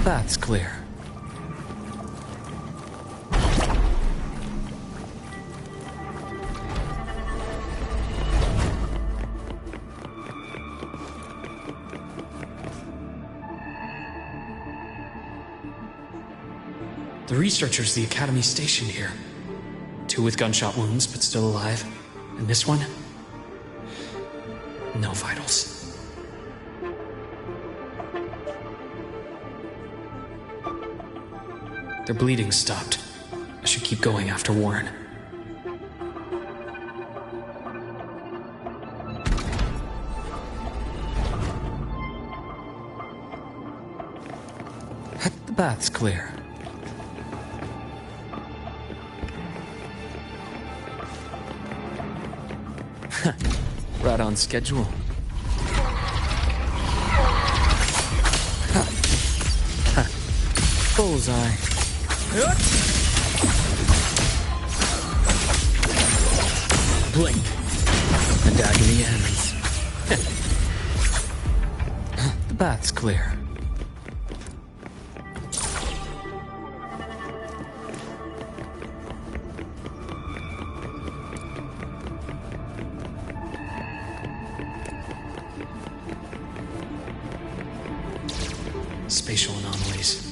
That's clear. The researchers the Academy stationed here. 2 with gunshot wounds, but still alive. And this one? No vitals. Their bleeding stopped. I should keep going after Warren. The bath's clear. Right on schedule. Bullseye. Blink, and agony ends. The bath's clear. Spatial anomalies.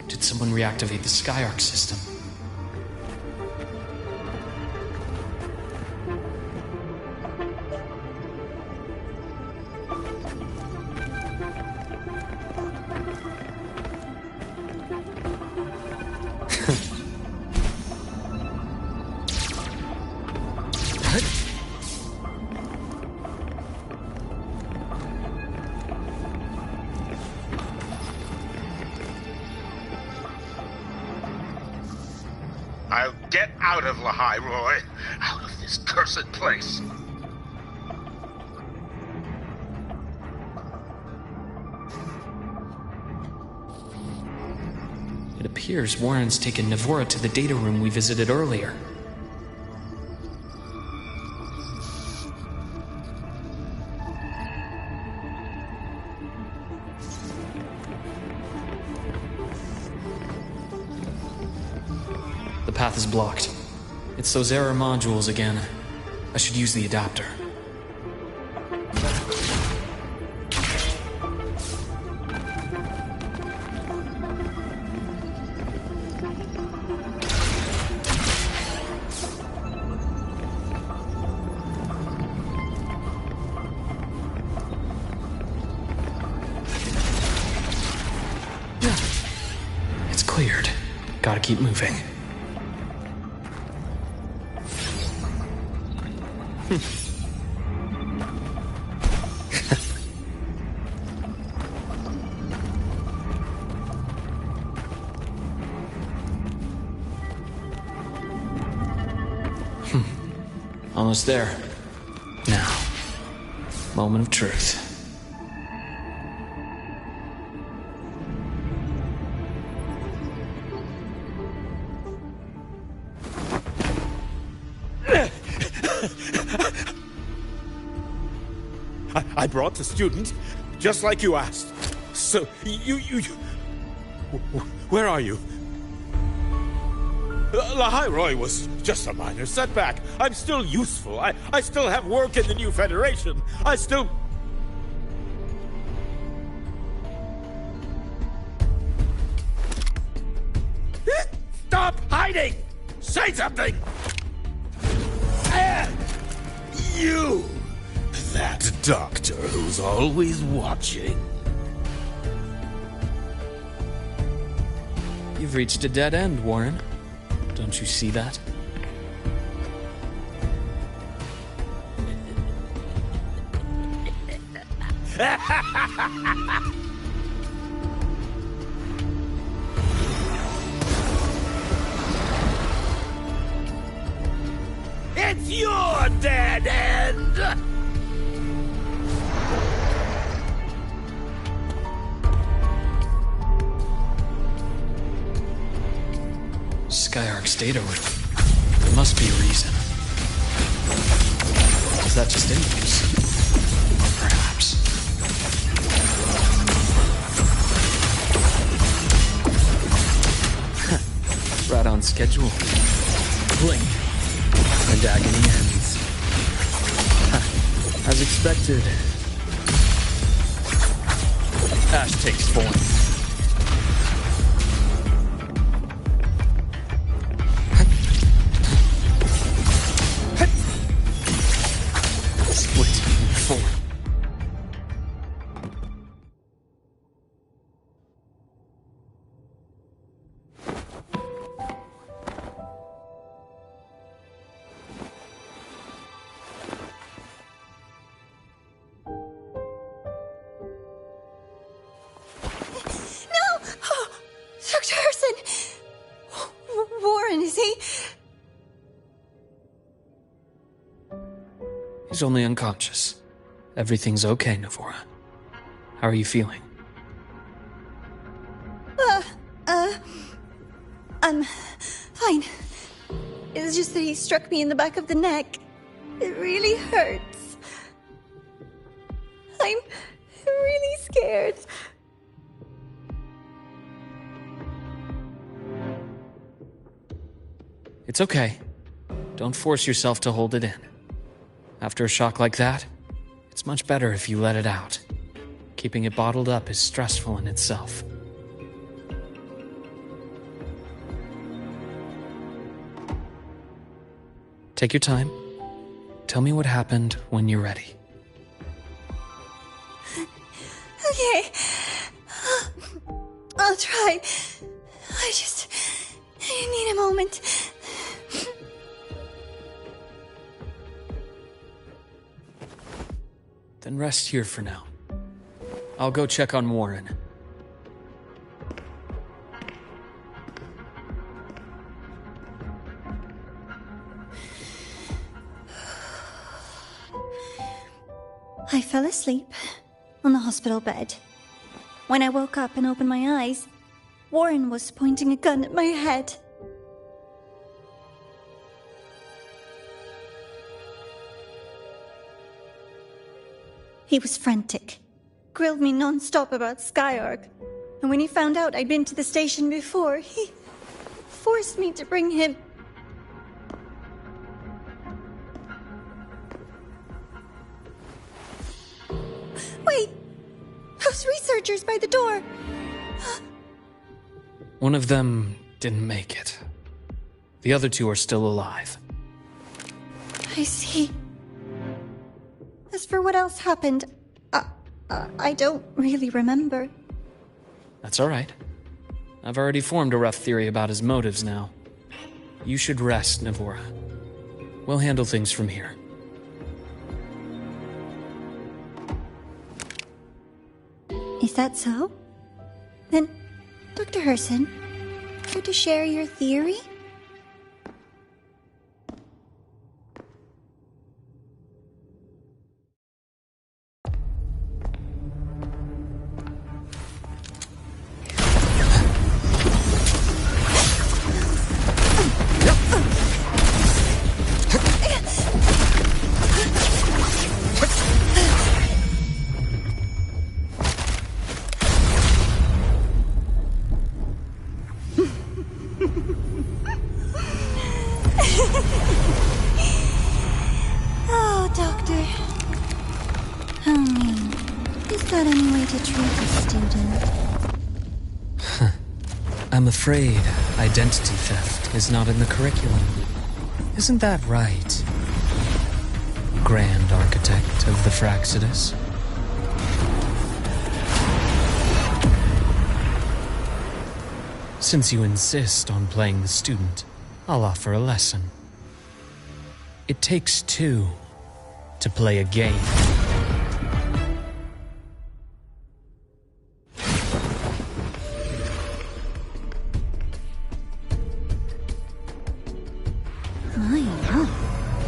Did someone reactivate the Skyarc system? I'll get out of Lahai, Roy. Out of this cursed place. It appears Warren's taken Navora to the data room we visited earlier. The path is blocked. It's those error modules again. I should use the adapter. It's cleared. Gotta keep moving. Almost there. Now, moment of truth. I brought the student, just like you asked. So, you... Where are you? Lahai Roy was just a minor setback. I'm still useful. I still have work in the new Federation. I still... Stop hiding! Say something! You! That doctor who's always watching. You've reached a dead end, Warren. Don't you see that? It's your dead end! Skyarc's data room. There must be a reason. Is that just in use? Or perhaps... schedule. Blink, and agony ends. As expected, Ash takes form. Split in four. He's only unconscious. Everything's okay, Navora. How are you feeling? I'm fine. It's just that he struck me in the back of the neck. It really hurts. I'm really scared. It's okay. Don't force yourself to hold it in. After a shock like that, it's much better if you let it out. Keeping it bottled up is stressful in itself. Take your time. Tell me what happened when you're ready. Okay. I'll try. I need a moment. Then rest here for now. I'll go check on Warren. I fell asleep on the hospital bed. When I woke up and opened my eyes, Warren was pointing a gun at my head. He was frantic, grilled me non-stop about Skyark, and when he found out I'd been to the station before, he forced me to bring him. Wait! Those researchers by the door! One of them didn't make it. The other two are still alive. I see. As for what else happened, I don't really remember. That's all right. I've already formed a rough theory about his motives now. You should rest, Navora. We'll handle things from here. Is that so? Then, Dr. Herson, care to share your theory? Oh, Doctor. How mean. Is that any way to treat a student? I'm afraid identity theft is not in the curriculum. Isn't that right, Grand Architect of the Fraxidus? Since you insist on playing the student, I'll offer a lesson. It takes two to play a game.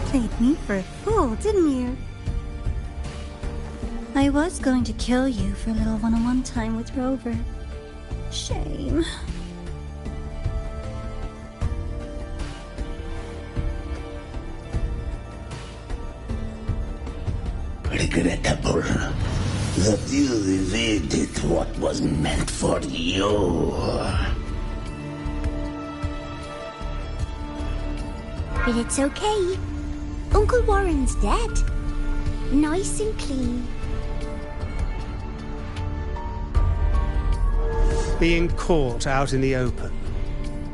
Played me for a fool, didn't you? I was going to kill you for a little one-on-one time with Rover. Shame. Regrettable that you evaded what was meant for you. But it's okay. Uncle Warren's dead. Nice and clean. Being caught out in the open,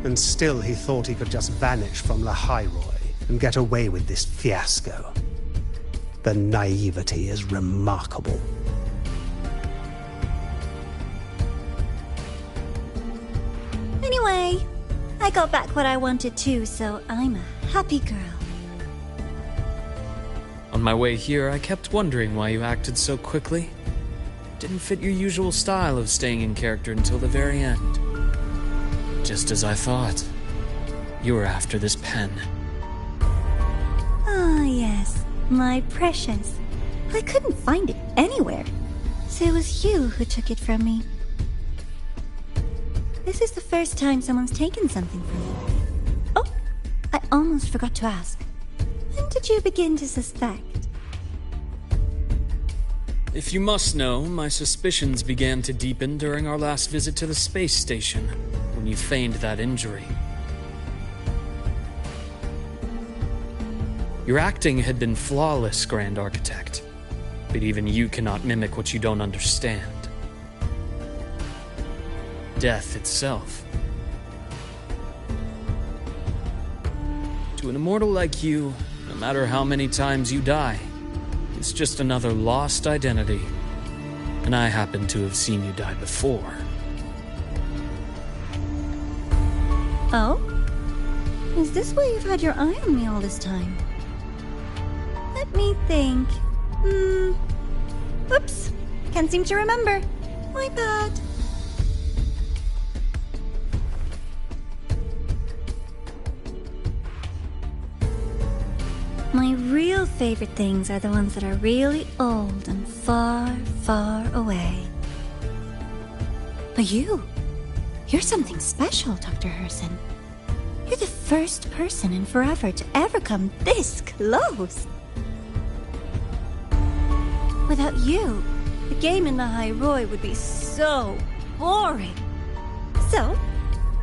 and still he thought he could just vanish from Lahairoi and get away with this fiasco. The naivety is remarkable. Anyway, I got back what I wanted too, so I'm a happy girl. On my way here, I kept wondering why you acted so quickly. Didn't fit your usual style of staying in character until the very end. Just as I thought. You were after this pen. Ah, yes, my precious. I couldn't find it anywhere, so it was you who took it from me. This is the first time someone's taken something from me. Oh, I almost forgot to ask. When did you begin to suspect? If you must know, my suspicions began to deepen during our last visit to the space station, when you feigned that injury. Your acting had been flawless, Grand Architect, but even you cannot mimic what you don't understand. Death itself. To an immortal like you, no matter how many times you die, it's just another lost identity. And I happen to have seen you die before. Oh? Is this why you've had your eye on me all this time? Let me think. Whoops. Can't seem to remember. My bad. My real favorite things are the ones that are really old and far, far away. But you're something special, Dr. Herson. You're the first person in forever to ever come this close. Without you, the game in Lahairoi would be so boring. So,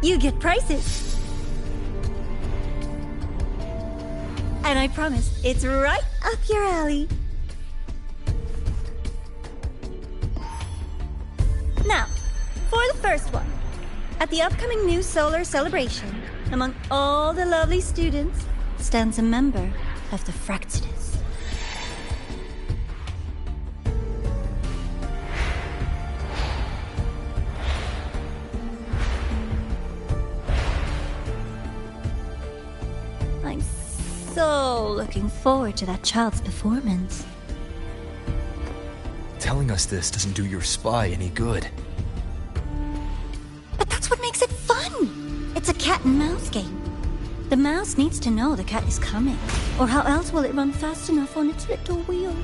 you get prizes. And I promise, it's right up your alley. Now, for the first one. At the upcoming new solar celebration, among all the lovely students, stands a member of the Fractidus. I'm so looking forward to that child's performance. Telling us this doesn't do your spy any good. But that's what makes it fun! It's a cat and mouse game. The mouse needs to know the cat is coming, or how else will it run fast enough on its little wheel?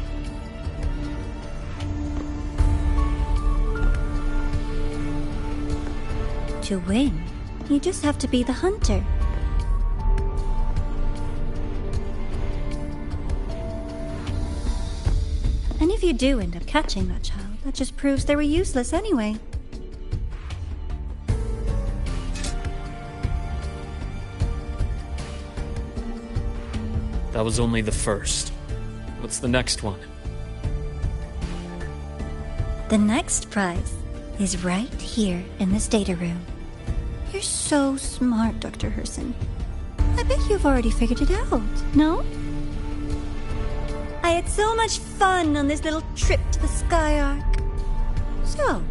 To win, you just have to be the hunter. And if you do end up catching that child, that just proves they were useless anyway. That was only the first. What's the next one? The next prize is right here in this data room. You're so smart, Dr. Herson. I bet you've already figured it out, no? I had so much fun on this little trip to the Sky Arc. So,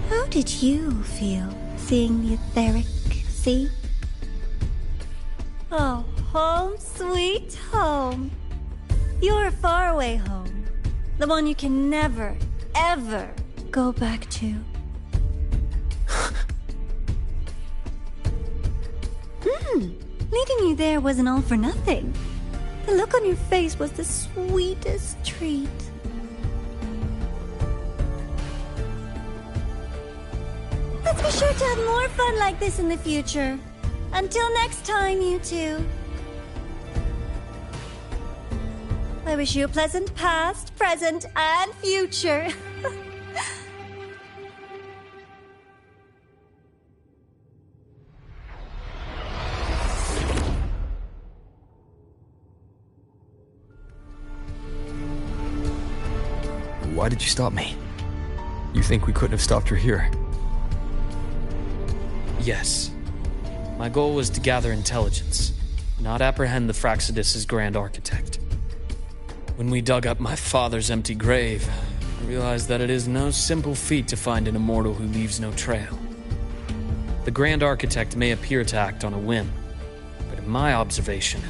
how did you feel seeing the etheric sea? Oh, home sweet home. Your faraway home. The one you can never, ever go back to. Leading you there wasn't all for nothing. The look on your face was the sweetest treat. Let's be sure to have more fun like this in the future. Until next time, you two. I wish you a pleasant past, present, and future. why did you stop me? You think we couldn't have stopped her here? Yes. My goal was to gather intelligence, not apprehend the Fraxidus' Grand Architect. When we dug up my father's empty grave, I realized that it is no simple feat to find an immortal who leaves no trail. The Grand Architect may appear to act on a whim, but in my observation,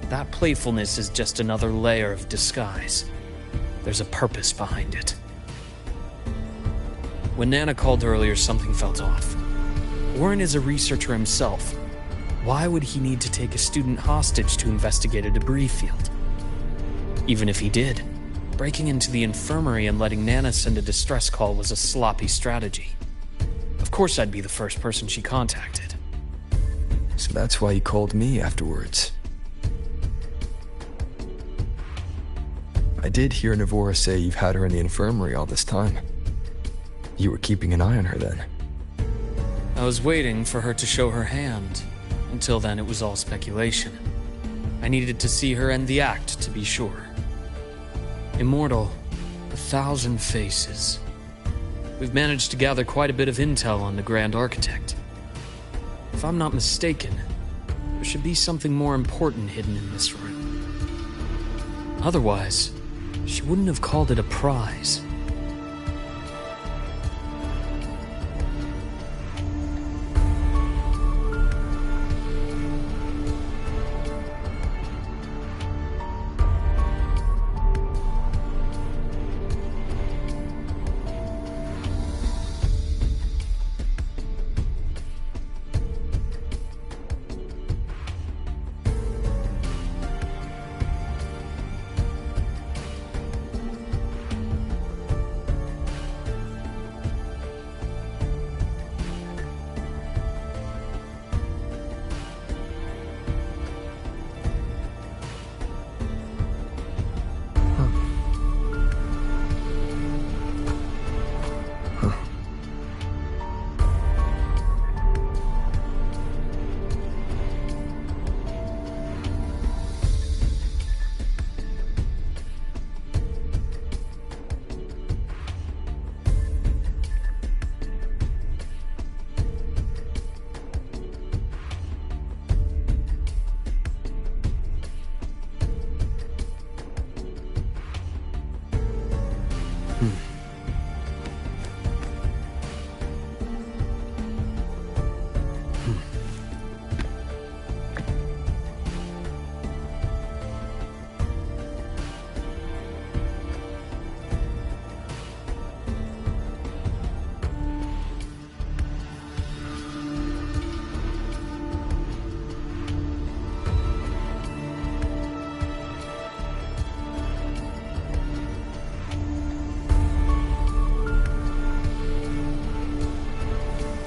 that playfulness is just another layer of disguise. There's a purpose behind it. When Nana called earlier, something felt off. Warren is a researcher himself. Why would he need to take a student hostage to investigate a debris field? Even if he did, breaking into the infirmary and letting Nana send a distress call was a sloppy strategy. Of course I'd be the first person she contacted. So that's why you called me afterwards. I did hear Navora say you've had her in the infirmary all this time. You were keeping an eye on her then. I was waiting for her to show her hand. Until then, it was all speculation. I needed to see her end the act to be sure. Immortal, 1,000 faces. We've managed to gather quite a bit of intel on the Grand Architect. If I'm not mistaken, there should be something more important hidden in this room. Otherwise, she wouldn't have called it a prize.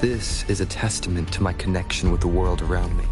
This is a testament to my connection with the world around me.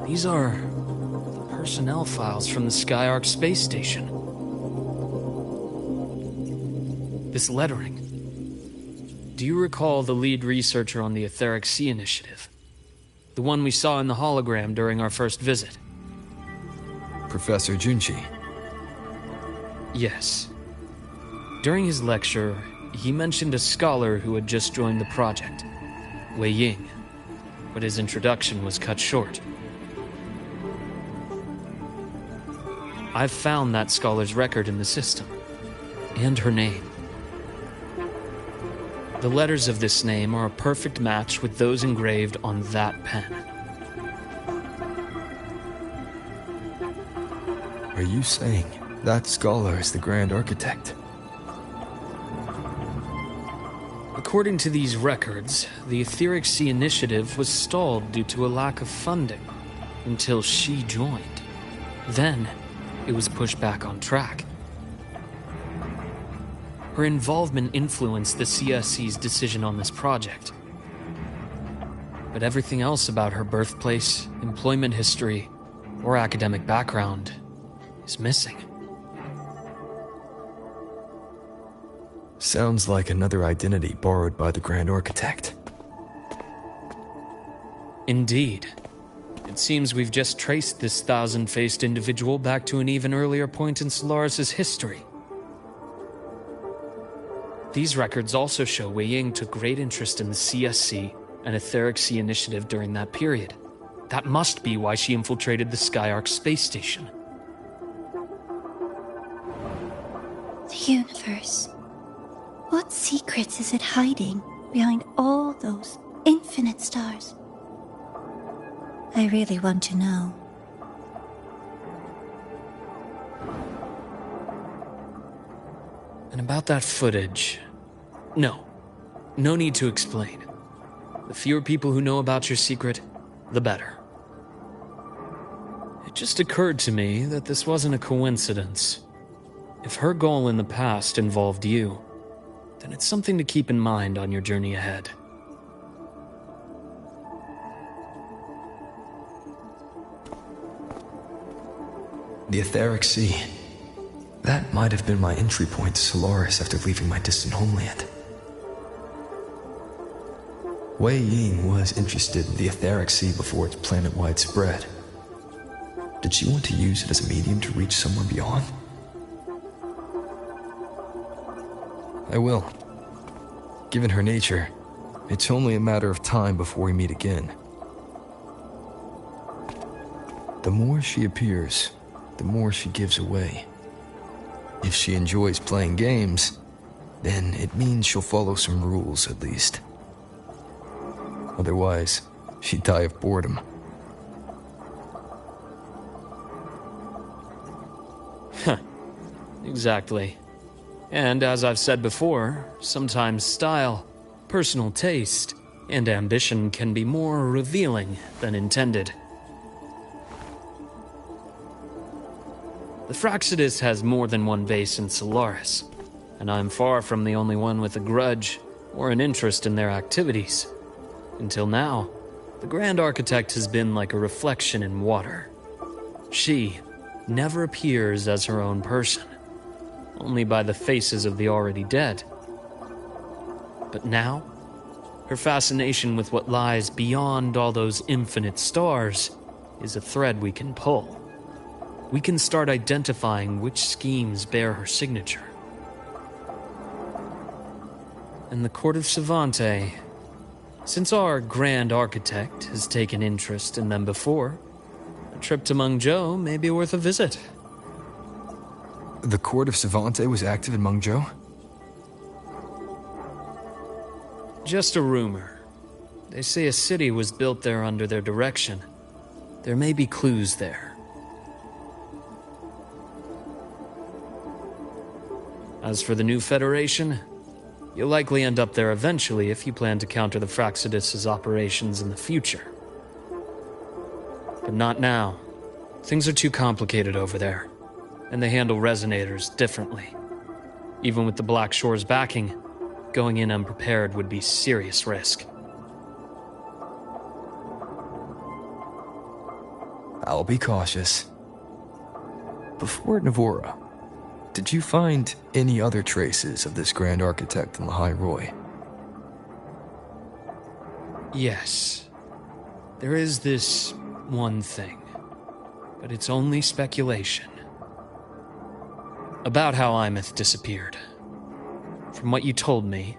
These are personnel files from the Skyark space station. This lettering. Do you recall the lead researcher on the Etheric Sea Initiative? The one we saw in the hologram during our first visit? Professor Junchi. Yes. During his lecture, he mentioned a scholar who had just joined the project, Wei Ying, but his introduction was cut short. I've found that scholar's record in the system, and her name. The letters of this name are a perfect match with those engraved on that pen. Are you saying that scholar is the Grand Architect? According to these records, the Etheric Sea Initiative was stalled due to a lack of funding until she joined. Then, it was pushed back on track. Her involvement influenced the CSC's decision on this project. But everything else about her birthplace, employment history, or academic background is missing. Sounds like another identity borrowed by the Grand Architect. Indeed. It seems we've just traced this thousand-faced individual back to an even earlier point in Solaris' history. These records also show Wei Ying took great interest in the CSC and Etheric Sea initiative during that period. That must be why she infiltrated the Skyark space station. The universe. What secrets is it hiding behind all those infinite stars? I really want to know. And about that footage... No need to explain. The fewer people who know about your secret, the better. It just occurred to me that this wasn't a coincidence. If her goal in the past involved you, then it's something to keep in mind on your journey ahead. The Etheric Sea. That might have been my entry point to Solaris after leaving my distant homeland. Wei Ying was interested in the Etheric Sea before its planet-wide spread. Did she want to use it as a medium to reach somewhere beyond? I will. Given her nature, it's only a matter of time before we meet again. The more she appears, the more she gives away. If she enjoys playing games, then it means she'll follow some rules at least. Otherwise, she'd die of boredom. Huh. Exactly. And as I've said before, sometimes style, personal taste, and ambition can be more revealing than intended. The Fraxidus has more than one base in Solaris, and I'm far from the only one with a grudge or an interest in their activities. Until now, the Grand Architect has been like a reflection in water. She never appears as her own person, only by the faces of the already dead. But now, her fascination with what lies beyond all those infinite stars is a thread we can pull. We can start identifying which schemes bear her signature. And the Court of Savante, since our Grand Architect has taken interest in them before, a trip to Mengzhou may be worth a visit. The Court of Savante was active in Mengzhou? Just a rumor. They say a city was built there under their direction. There may be clues there. As for the new Federation, you'll likely end up there eventually if you plan to counter the Fraxidus' operations in the future. But not now. Things are too complicated over there, and they handle resonators differently. Even with the Black Shore's backing, going in unprepared would be serious risk. I'll be cautious. Before Navora, did you find any other traces of this Grand Architect in Lahai Roy? Yes. There is this one thing, but it's only speculation. About how Imeth disappeared. From what you told me,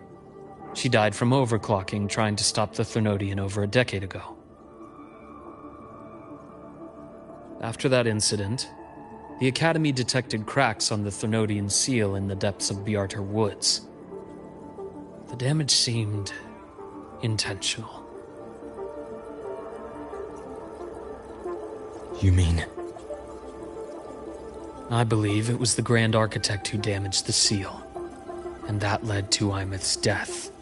she died from overclocking trying to stop the Threnodian over a decade ago. After that incident, the Academy detected cracks on the Threnodian seal in the depths of Biarter Woods. The damage seemed intentional. You mean? I believe it was the Grand Architect who damaged the seal, and that led to Imeth's death.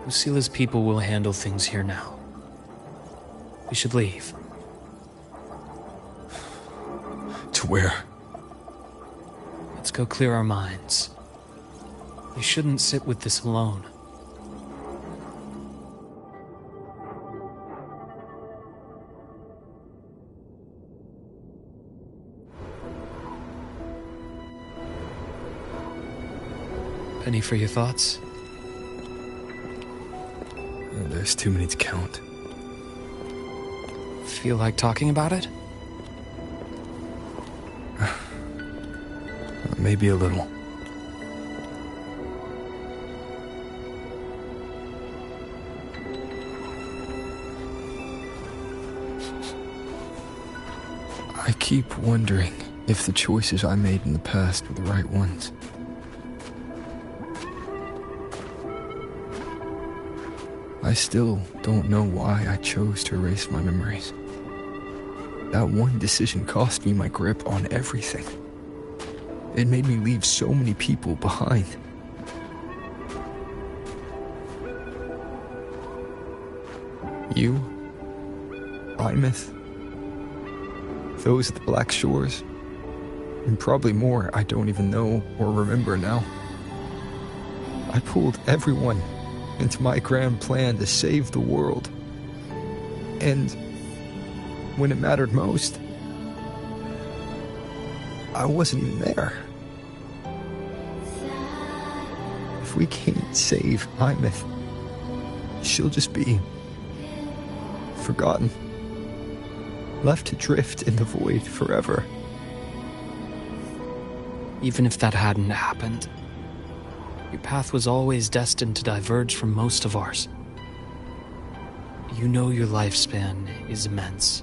Lucila's people will handle things here now. We should leave. To where? Let's go clear our minds. We shouldn't sit with this alone. Penny for your thoughts? There's too many to count. Feel like talking about it? Maybe a little. I keep wondering if the choices I made in the past were the right ones. I still don't know why I chose to erase my memories. That one decision cost me my grip on everything. It made me leave so many people behind. You, Plymouth, those at the Black Shores, and probably more I don't even know or remember now. I pulled everyone into my grand plan to save the world. And when it mattered most, I wasn't even there. If we can't save Plymouth, she'll just be forgotten, left to drift in the void forever. Even if that hadn't happened, your path was always destined to diverge from most of ours. You know your lifespan is immense.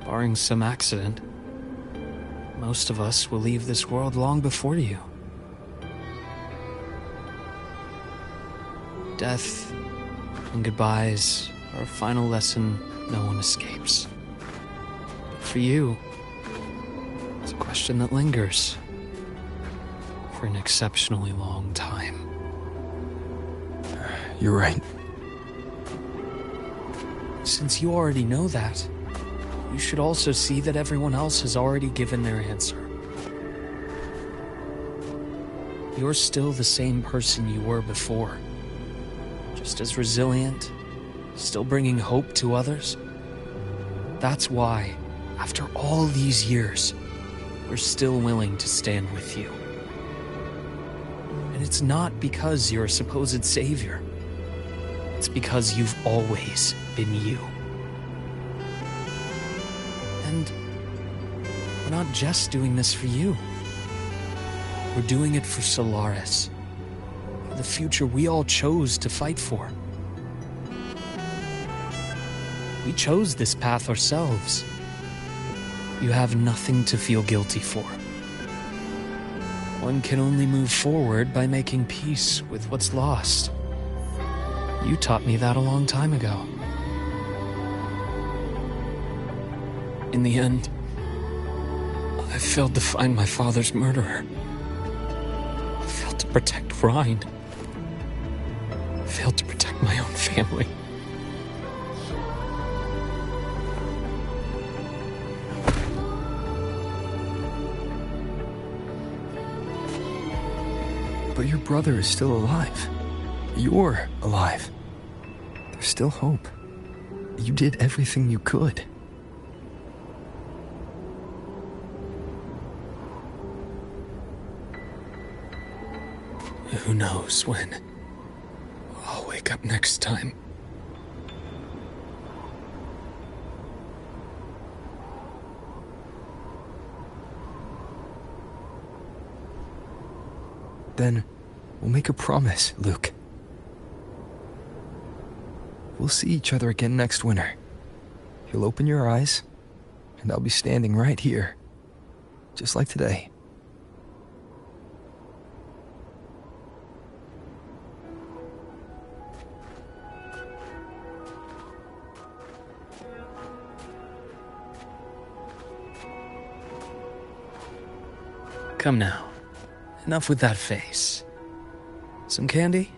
Barring some accident, most of us will leave this world long before you. Death and goodbyes are a final lesson no one escapes. But for you, it's a question that lingers for an exceptionally long time. You're right. Since you already know that, you should also see that everyone else has already given their answer. You're still the same person you were before. Just as resilient, still bringing hope to others. That's why, after all these years, we're still willing to stand with you. And it's not because you're a supposed savior. It's because you've always been you. And we're not just doing this for you. We're doing it for Solaris. For the future we all chose to fight for. We chose this path ourselves. You have nothing to feel guilty for. One can only move forward by making peace with what's lost. You taught me that a long time ago. In the end, I failed to find my father's murderer. I failed to protect Rhine. I failed to protect my own family. But your brother is still alive. You're alive. There's still hope. You did everything you could. Who knows when I'll wake up next time. Then we'll make a promise, Luuk. We'll see each other again next winter. You'll open your eyes, and I'll be standing right here, just like today. Come now. Enough with that face. Some candy?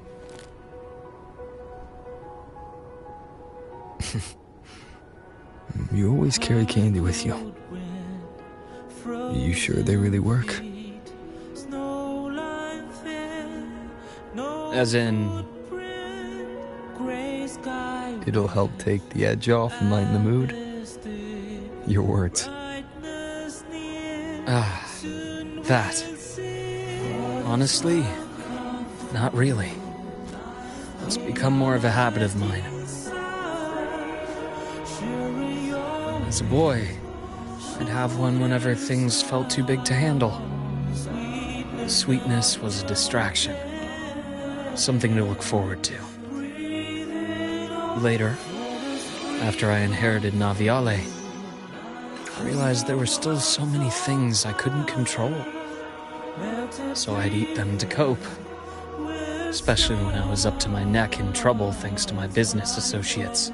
You always carry candy with you. Are you sure they really work? As in, It'll help take the edge off and lighten the mood? Your words. that. Honestly, not really. It's become more of a habit of mine. As a boy, I'd have one whenever things felt too big to handle. Sweetness was a distraction. Something to look forward to. Later, after I inherited Naviale, I realized there were still so many things I couldn't control. So I'd eat them to cope. Especially when I was up to my neck in trouble thanks to my business associates.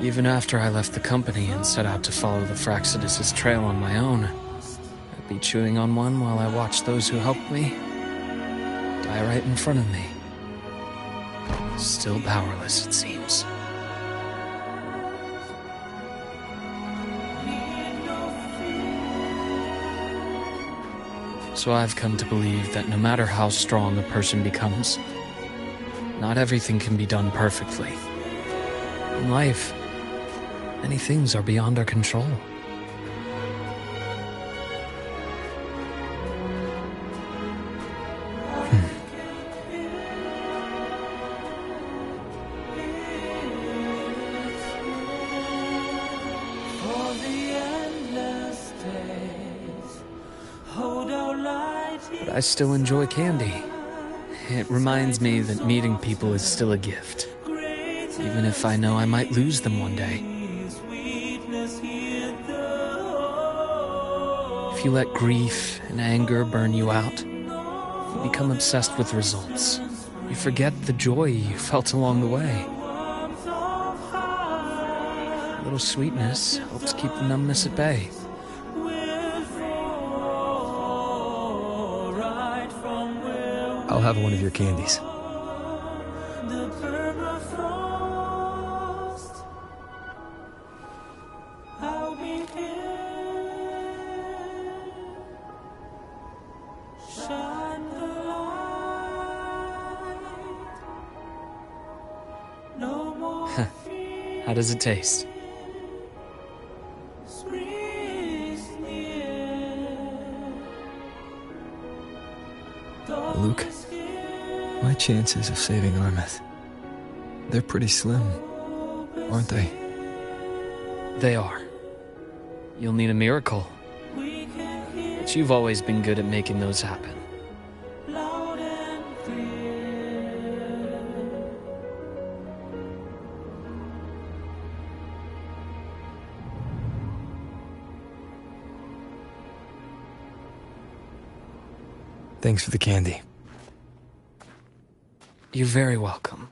Even after I left the company and set out to follow the Fraxidus' trail on my own, I'd be chewing on one while I watched those who helped me die right in front of me. Still powerless, it seems. So I've come to believe that no matter how strong a person becomes, not everything can be done perfectly. In life, many things are beyond our control. But I still enjoy candy. It reminds me that meeting people is still a gift, even if I know I might lose them one day. If you let grief and anger burn you out, you become obsessed with results. You forget the joy you felt along the way. A little sweetness helps keep the numbness at bay. I'll have one of your candies. How does it taste? Luuk, my chances of saving Armeth, they're pretty slim, aren't they? They are. You'll need a miracle. But you've always been good at making those happen. Thanks for the candy. You're very welcome.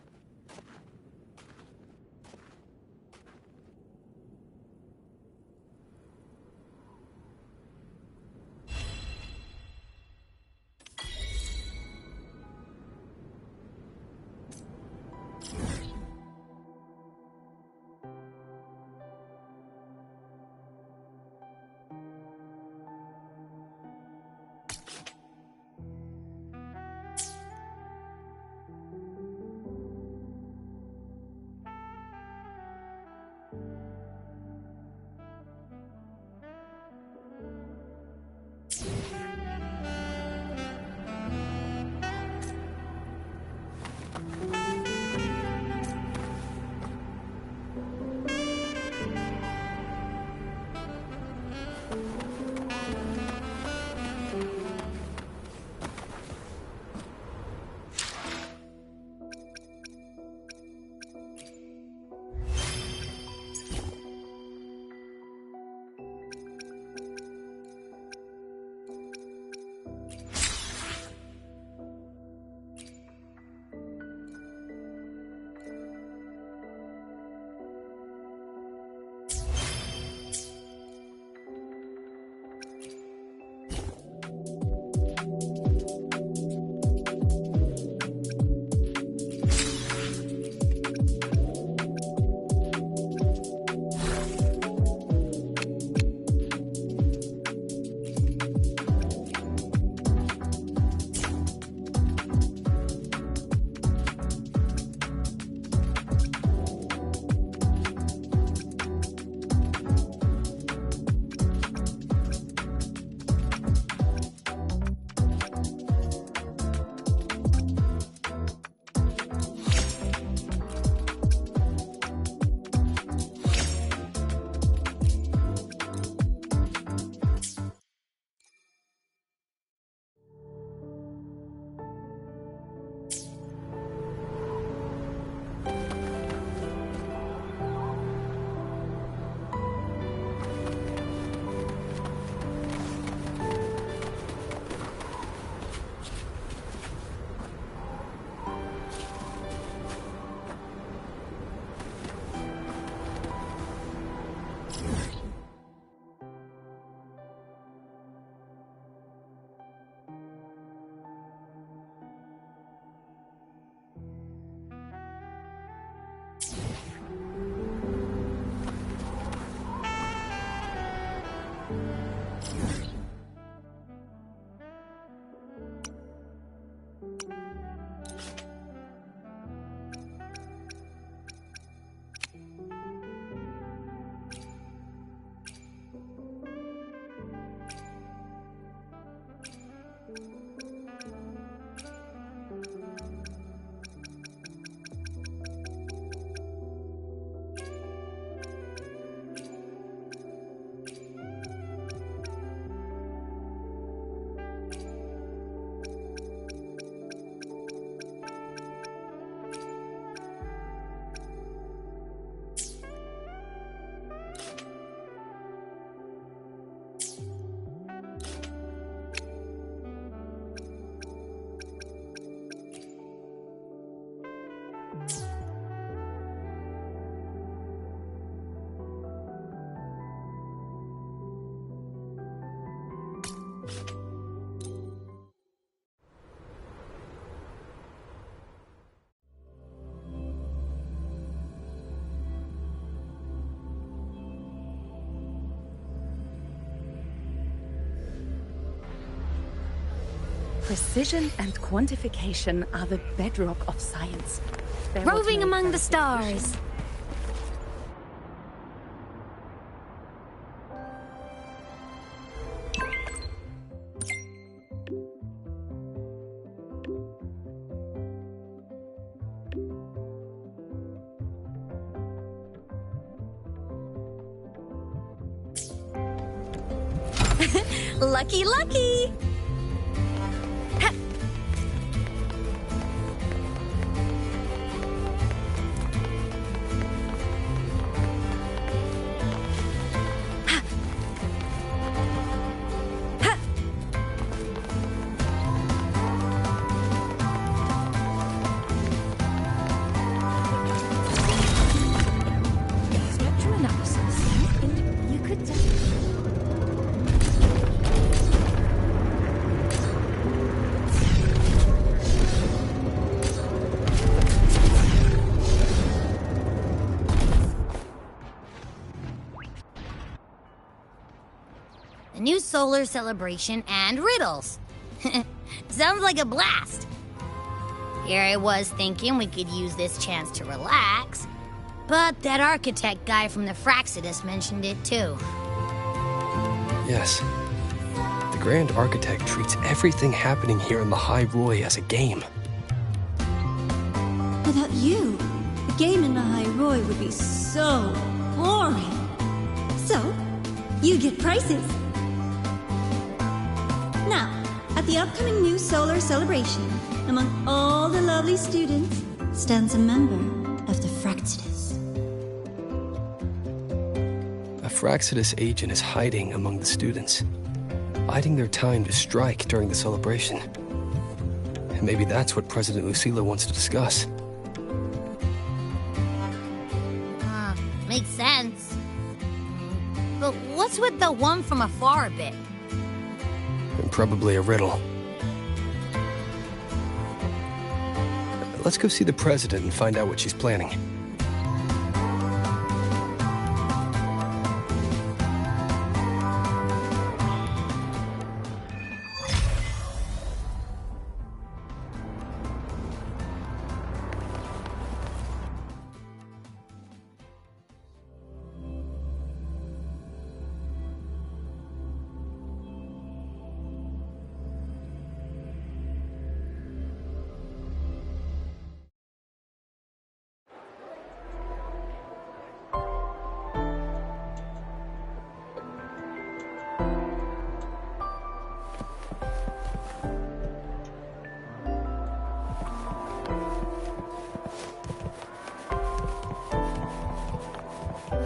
Precision and quantification are the bedrock of science. There was Roving no among the verification. stars. Lucky, lucky! Ha. Ha. Ha. Spectrum analysis. You could just... A new solar celebration and riddles. Sounds like a blast. Here I was thinking we could use this chance to relax, but that architect guy from the Fraxidus mentioned it too. Yes. The Grand Architect treats everything happening here in the High Roy as a game. Without you, the game in the High Roy would be so boring. So, you get prizes. Now, at the upcoming new solar celebration, among all the lovely students, stands a member of the Fraxidus. A Fraxidus agent is hiding among the students, biding their time to strike during the celebration. And maybe that's what President Lucilla wants to discuss. Makes sense. But what's with the one from afar bit? And probably a riddle. Let's go see the President and find out what she's planning.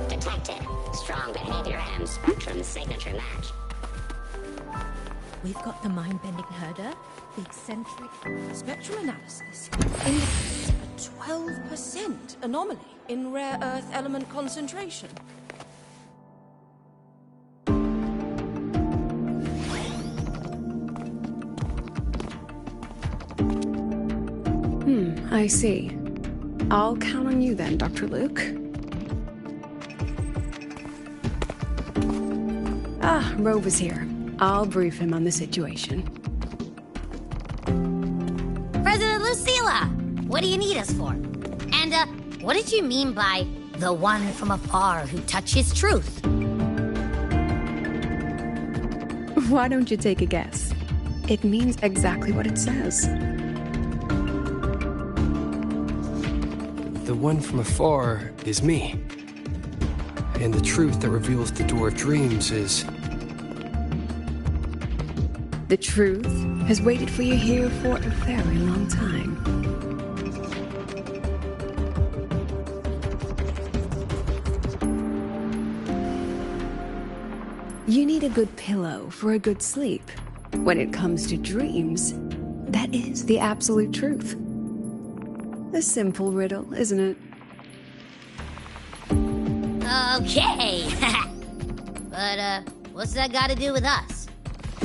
Detected. Strong behavior and spectrum signature match. We've got the mind-bending herder, the eccentric spectrum analysis indicates a 12% anomaly in rare earth element concentration. I see. I'll count on you then, Dr. Luuk. Ah, Rover's here. I'll brief him on the situation. President Lucilla, what do you need us for? And, what did you mean by the one from afar who touches truth? Why don't you take a guess? It means exactly what it says. The one from afar is me. And the truth that reveals the door of dreams is... The truth has waited for you here for a very long time. You need a good pillow for a good sleep. When it comes to dreams, that is the absolute truth. A simple riddle, isn't it? Okay. But, what's that got to do with us?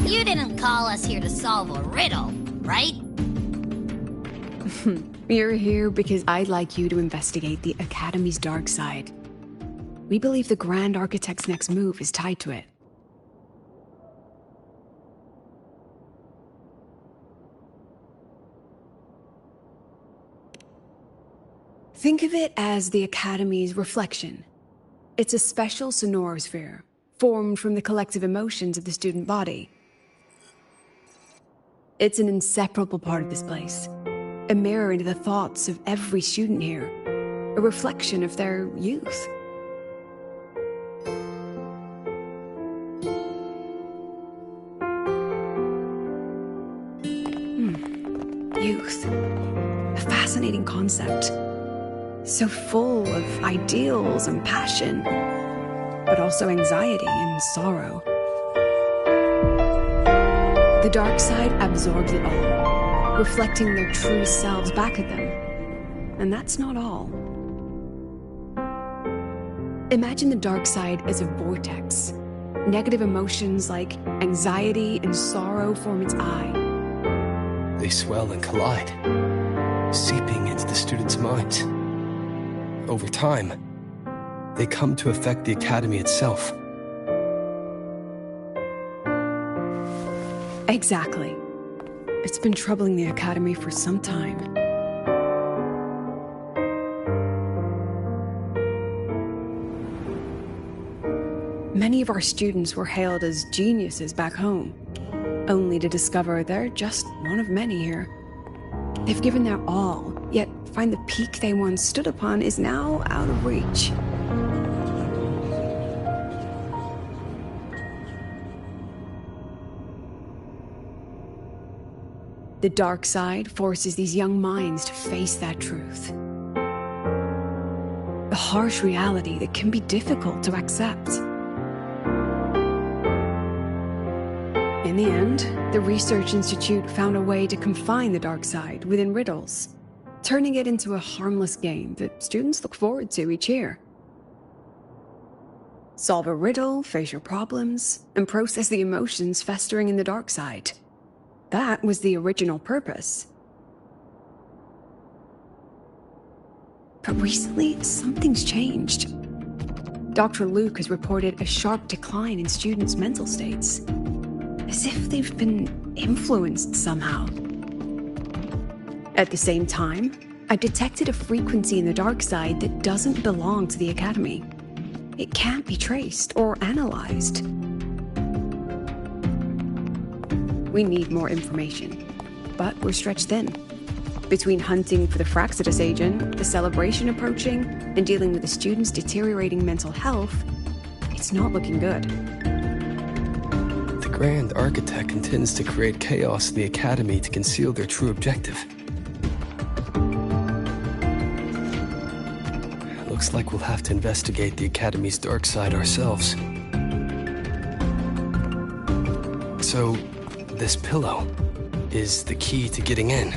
You didn't call us here to solve a riddle, right? You're here because I'd like you to investigate the Academy's dark side. We believe the Grand Architect's next move is tied to it. Think of it as the Academy's reflection. It's a special sonorosphere, formed from the collective emotions of the student body. It's an inseparable part of this place, a mirror into the thoughts of every student here, a reflection of their youth. Youth. A fascinating concept. So full of ideals and passion, but also anxiety and sorrow. The dark side absorbs it all, reflecting their true selves back at them. And that's not all. Imagine the dark side as a vortex. Negative emotions like anxiety and sorrow form its eye. They swell and collide, seeping into the students' minds. Over time, they come to affect the Academy itself. Exactly. It's been troubling the Academy for some time. Many of our students were hailed as geniuses back home, only to discover they're just one of many here. They've given their all, yet find the peak they once stood upon is now out of reach. The dark side forces these young minds to face that truth. A harsh reality that can be difficult to accept. In the end, the Research Institute found a way to confine the dark side within riddles, turning it into a harmless game that students look forward to each year. Solve a riddle, face your problems, and process the emotions festering in the dark side. That was the original purpose. But recently, something's changed. Dr. Luuk has reported a sharp decline in students' mental states, as if they've been influenced somehow. At the same time, I detected a frequency in the dark side that doesn't belong to the Academy. It can't be traced or analyzed. We need more information, but we're stretched thin. Between hunting for the Fraxidus agent, the celebration approaching, and dealing with the students' deteriorating mental health, it's not looking good. The Grand Architect intends to create chaos in the Academy to conceal their true objective. Looks like we'll have to investigate the Academy's dark side ourselves. So, this pillow is the key to getting in.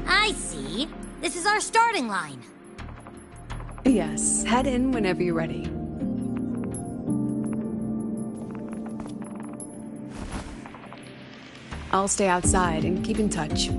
I see. This is our starting line. Yes, head in whenever you're ready. I'll stay outside and keep in touch.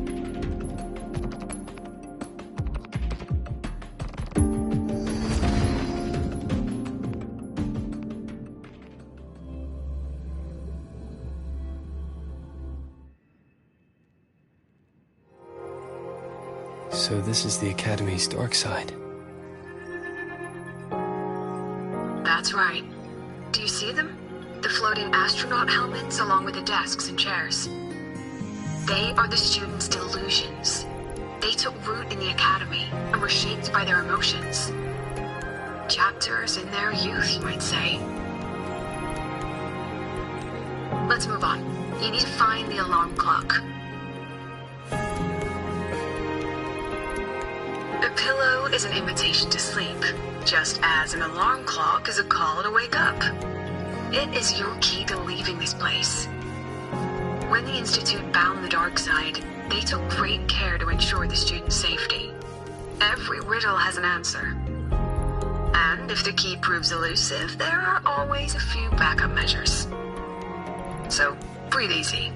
So this is the Academy's dark side. That's right. Do you see them? The floating astronaut helmets along with the desks and chairs. They are the students' delusions. They took root in the Academy and were shaped by their emotions. Chapters in their youth, you might say. Let's move on. You need to find the alarm clock. A pillow is an invitation to sleep, just as an alarm clock is a call to wake up. It is your key to leaving this place. When the Institute bound the dark side, they took great care to ensure the students' safety. Every riddle has an answer. And if the key proves elusive, there are always a few backup measures. So, breathe easy.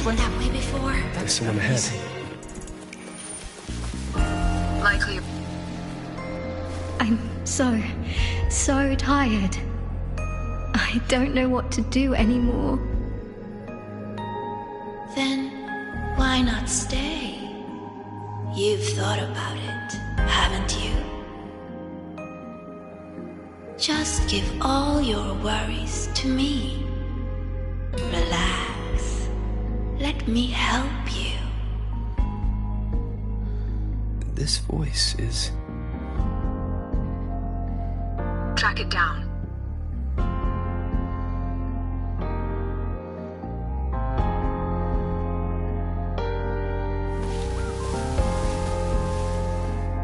That way before. There's someone ahead. Likely. I'm so tired. I don't know what to do anymore. Then why not stay? You've thought about it, haven't you? Just give all your worries to me. Relax. Let me help you. This voice is... Track it down.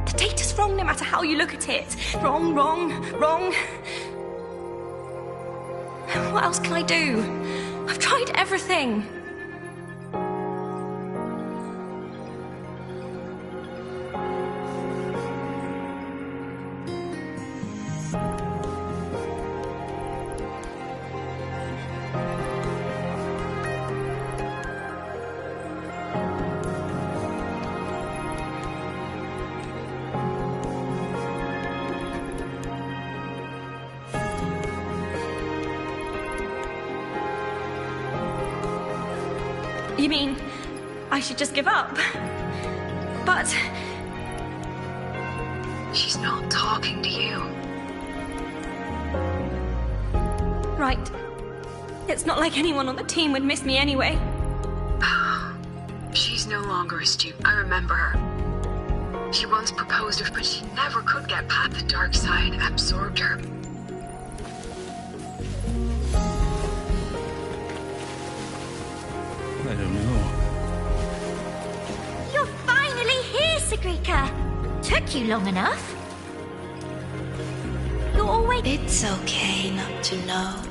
The data's wrong no matter how you look at it. Wrong, wrong, wrong. What else can I do? I've tried everything. You mean I should just give up? But... She's not talking to you. Right. It's not like anyone on the team would miss me anyway. She's no longer a student. I remember her. She once proposed it, but she never could get past the dark side. Absorbed her. I don't know. You're finally here, Sagrika. Took you long enough. You're always... It's okay not to know.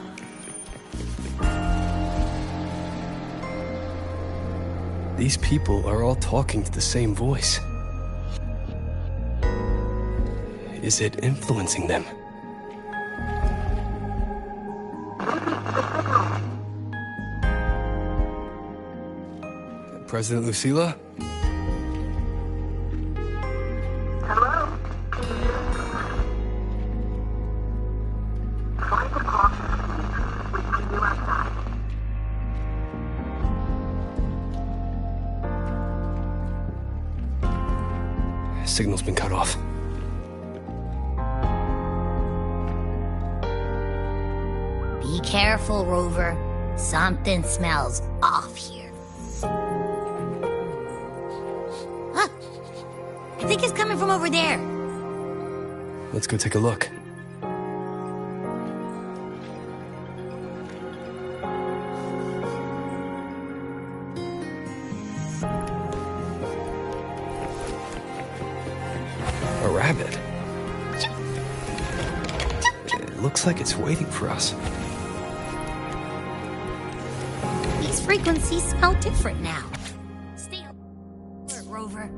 These people are all talking to the same voice. Is it influencing them? President Lucilla? Hello? Find the clock between you outside. Signal's been cut off. Be careful, Rover. Something smells off here. Huh. I think it's coming from over there. Let's go take a look. A rabbit. It looks like it's waiting for us. These frequencies smell different now. Stay alert, Rover.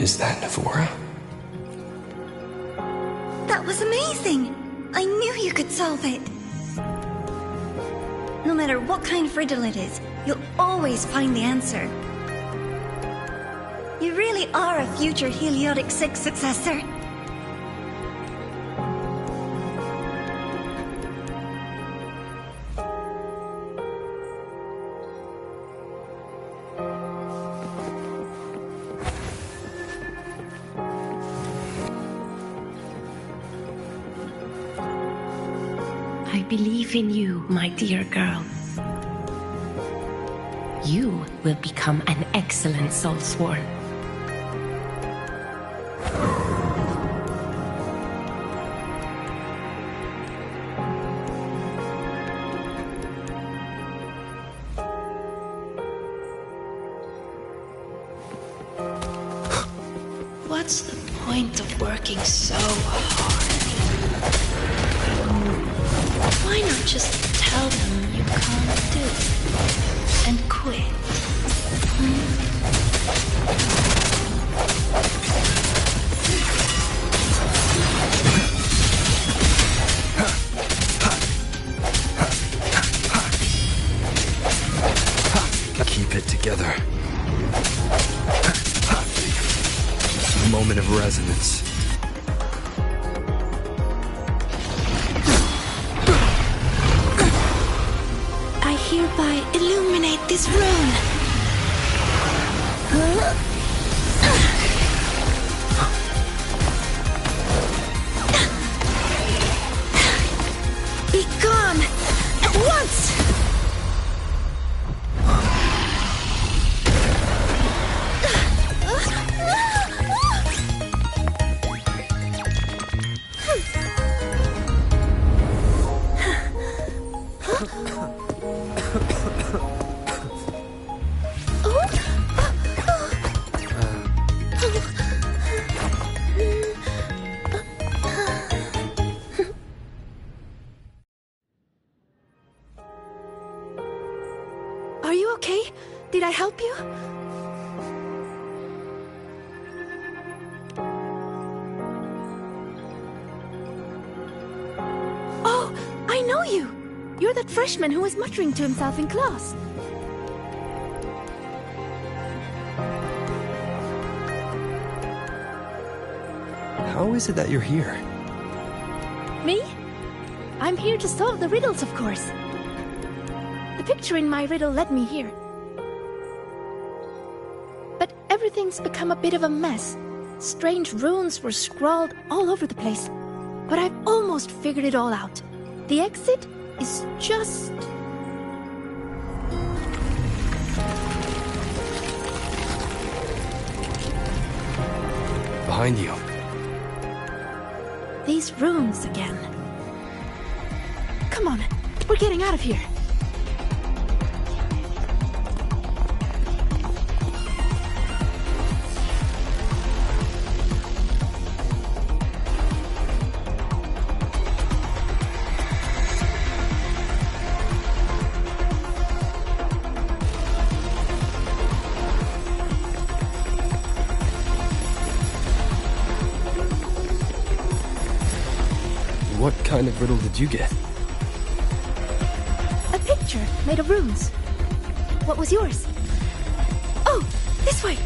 Is that Navora? That was amazing! I knew you could solve it! No matter what kind of riddle it is, you'll always find the answer. You really are a future Heliotic 6 successor. I believe in you, my dear girl. You will become an excellent soulsworn. What's the point of working so hard? Why not just tell them you can't do it and quit? Keep it together. Moment of resonance. I hereby illuminate this rune. Be gone at once! Are you okay? Did I help you? Oh, I know you! You're that freshman who was muttering to himself in class. How is it that you're here? Me? I'm here to solve the riddles, of course. The picture in my riddle led me here. But everything's become a bit of a mess. Strange runes were scrawled all over the place. But I've almost figured it all out. The exit is just... Behind you. These runes again. Come on, we're getting out of here. What kind of riddle did you get? A picture made of runes. What was yours? Oh, this way!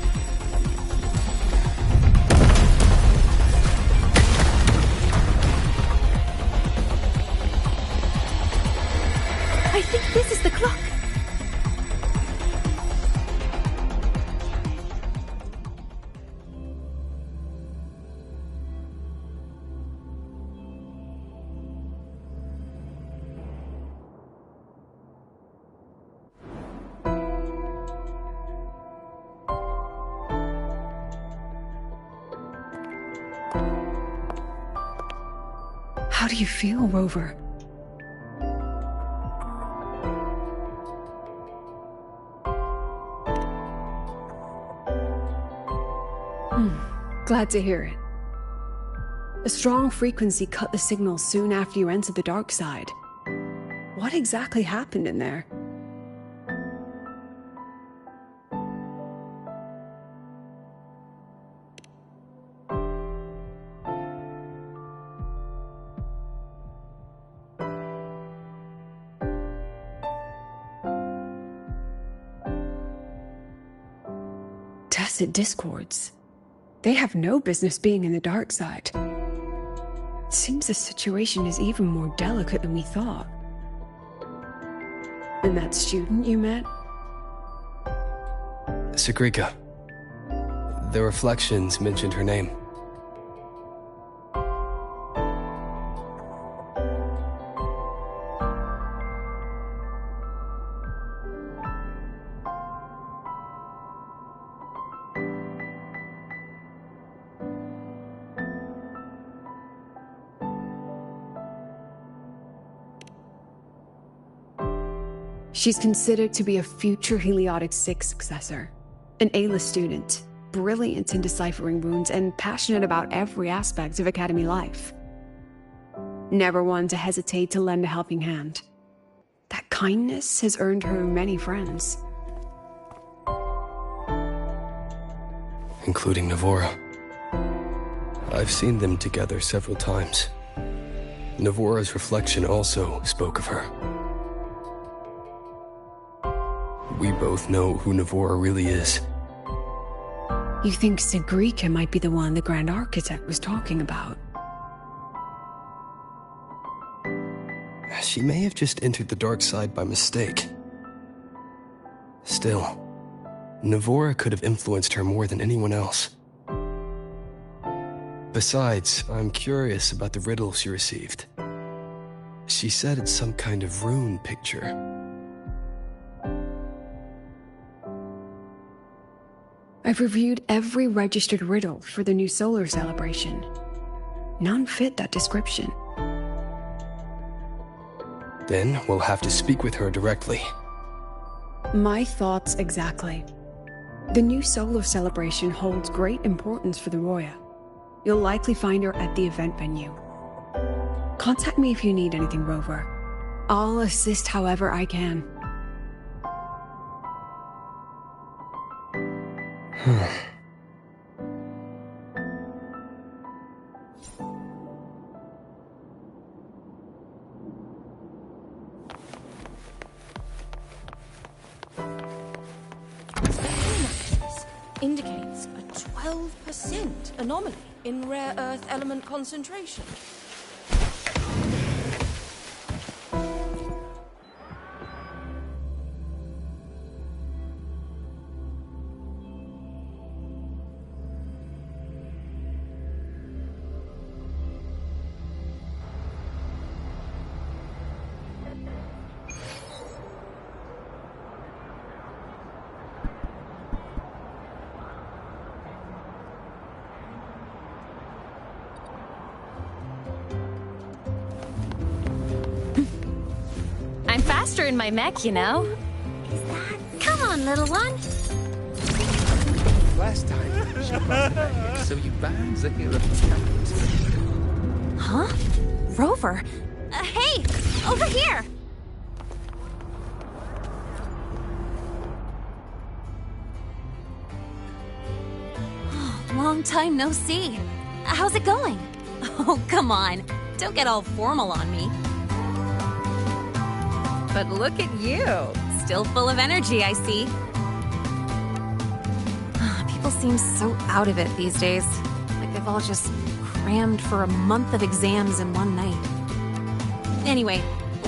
I think this is the clock. How do you feel, Rover? Glad to hear it. A strong frequency cut the signal soon after you entered the dark side. What exactly happened in there? Tacit discords. They have no business being in the dark side. Seems the situation is even more delicate than we thought. And that student you met? Sagrika. The reflections mentioned her name. She's considered to be a future Heliotic 6 successor. An A-list student, brilliant in deciphering runes and passionate about every aspect of Academy life. Never one to hesitate to lend a helping hand. That kindness has earned her many friends. Including Navora. I've seen them together several times. Navora's reflection also spoke of her. We both know who Navora really is. You think Sigrika might be the one the Grand Architect was talking about? She may have just entered the dark side by mistake. Still, Navora could have influenced her more than anyone else. Besides, I'm curious about the riddle she received. She said it's some kind of rune picture. I've reviewed every registered riddle for the new solar celebration. None fit that description. Then we'll have to speak with her directly. My thoughts exactly. The new solar celebration holds great importance for the Roya. You'll likely find her at the event venue. Contact me if you need anything, Rover. I'll assist however I can. Indicates a 12% anomaly in rare earth element concentration. I'm faster in my mech, you know. Come on, little one. Last time, she brought back, so you bound the hero talent. Huh? Rover? Hey! Over here! Long time no see. How's it going? Oh, come on. Don't get all formal on me. But look at you. Still full of energy, I see. People seem so out of it these days. Like they've all just crammed for a month of exams in one night. Anyway,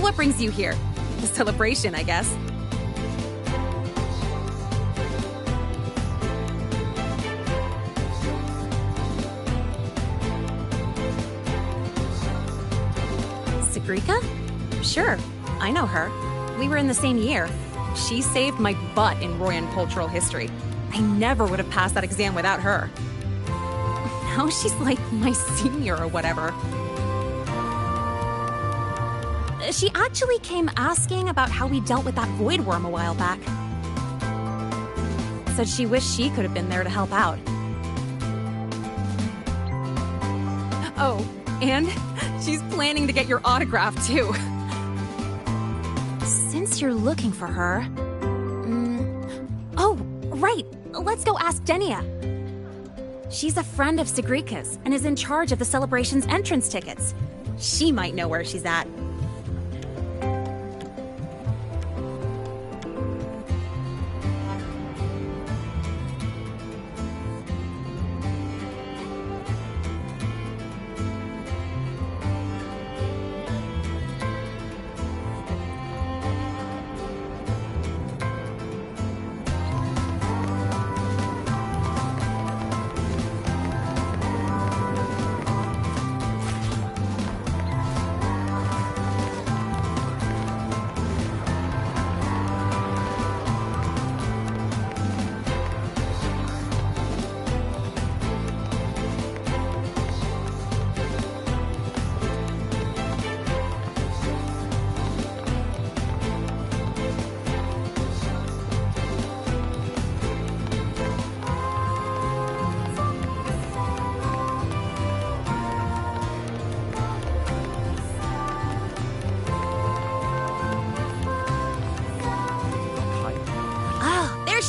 what brings you here? The celebration, I guess. Sigrika? Sure, I know her. We were in the same year. She saved my butt in Royan cultural history. I never would have passed that exam without her. Now she's like my senior or whatever. She actually came asking about how we dealt with that void worm a while back. Said she wished she could have been there to help out. Oh, and she's planning to get your autograph too. Since you're looking for her... Oh, right! Let's go ask Denia. She's a friend of Sigrika's and is in charge of the celebration's entrance tickets. She might know where she's at.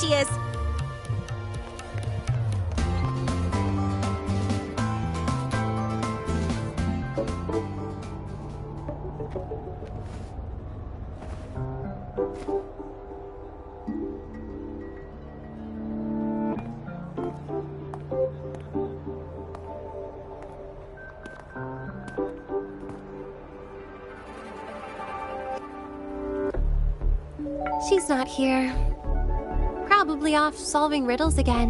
she is. She's not here. Probably off solving riddles again.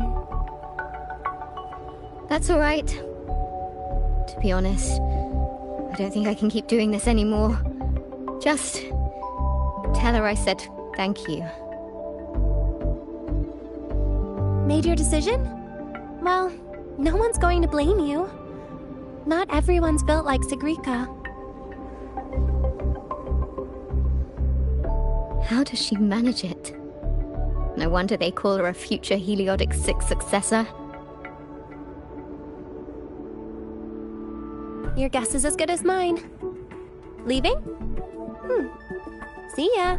That's all right. To be honest, I don't think I can keep doing this anymore. Just tell her I said thank you. Made your decision? Well, no one's going to blame you. Not everyone's built like Sigrika. How does she manage it? No wonder they call her a future Heliodic 6 successor. Your guess is as good as mine. Leaving? See ya.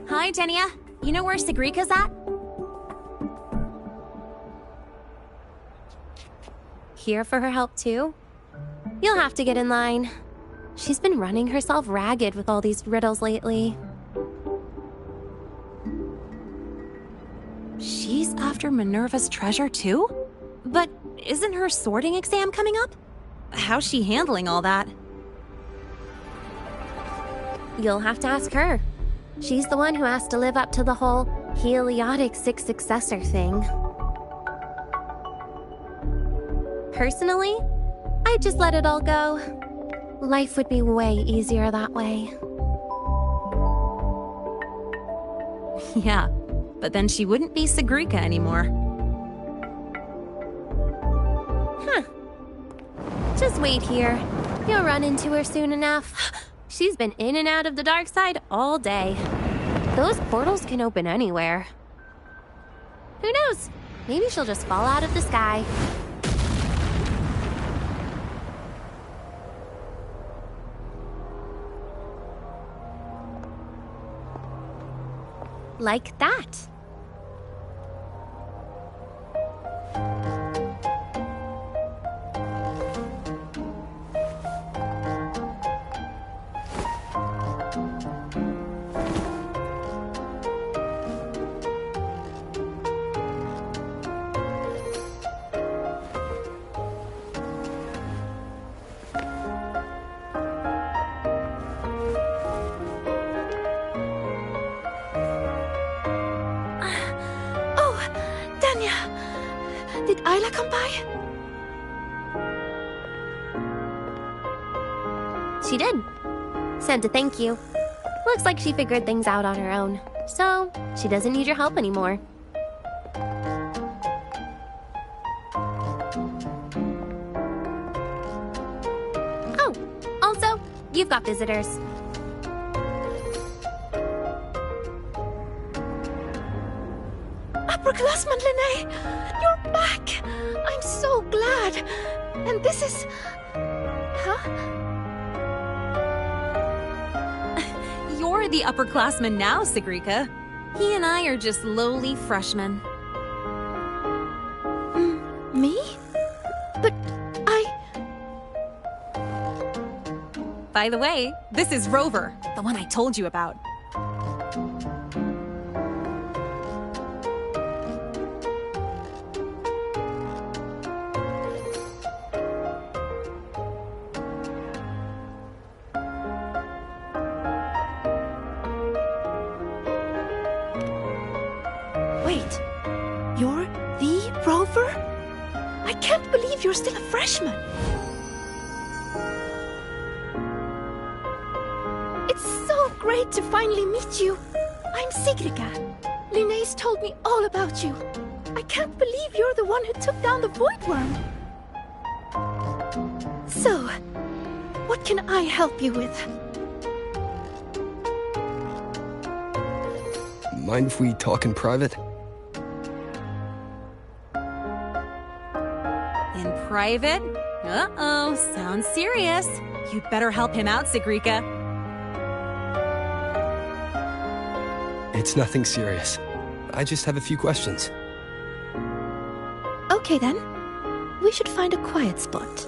Hi, Tenia. You know where Sigrika's at? Here for her help too? You'll have to get in line. She's been running herself ragged with all these riddles lately. She's after Minerva's treasure too? But isn't her sorting exam coming up? How's she handling all that? You'll have to ask her. She's the one who has to live up to the whole Heliodic 6 successor thing. Personally, I'd just let it all go. Life would be way easier that way. Yeah, but then she wouldn't be Sigrika anymore. Huh. Just wait here. You'll run into her soon enough. She's been in and out of the dark side all day. Those portals can open anywhere. Who knows? Maybe she'll just fall out of the sky. Like that. Did Isla come by? She did. Said to thank you. Looks like she figured things out on her own. So, she doesn't need your help anymore. Oh, also, you've got visitors. Upperclassman Linné! You're back! I'm so glad! And this is... Huh? You're the upperclassman now, Sigrika. He and I are just lowly freshmen. Me? But By the way, this is Rover, the one I told you about. Wait, you're the Rover? I can't believe you're still a freshman. It's so great to finally meet you. I'm Sigrika. Linné's told me all about you. I can't believe you're the one who took down the Void Worm. So, what can I help you with? mind if we talk in private? In private? Uh-oh, sounds serious. You'd better help him out, Sigrika. It's nothing serious. I just have a few questions. Okay then. We should find a quiet spot.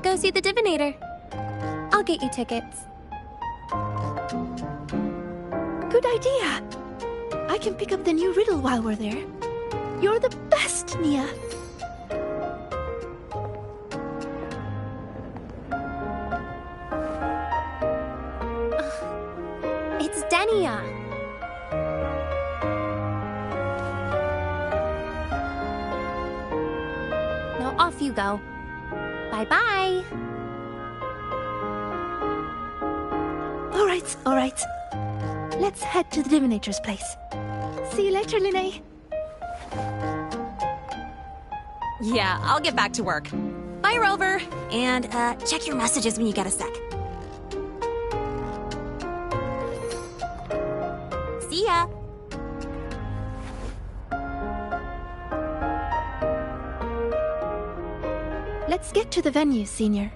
Go see the divinator. I'll get you tickets. Good idea. I can pick up the new riddle while we're there. You're the best, Nia. It's Denia. Now off you go. Bye-bye. All right. Let's head to the divinator's place. See you later, Linnae. Yeah, I'll get back to work. Bye, Rover. And, check your messages when you get a sec. See ya. Let's get to the venue, Senior.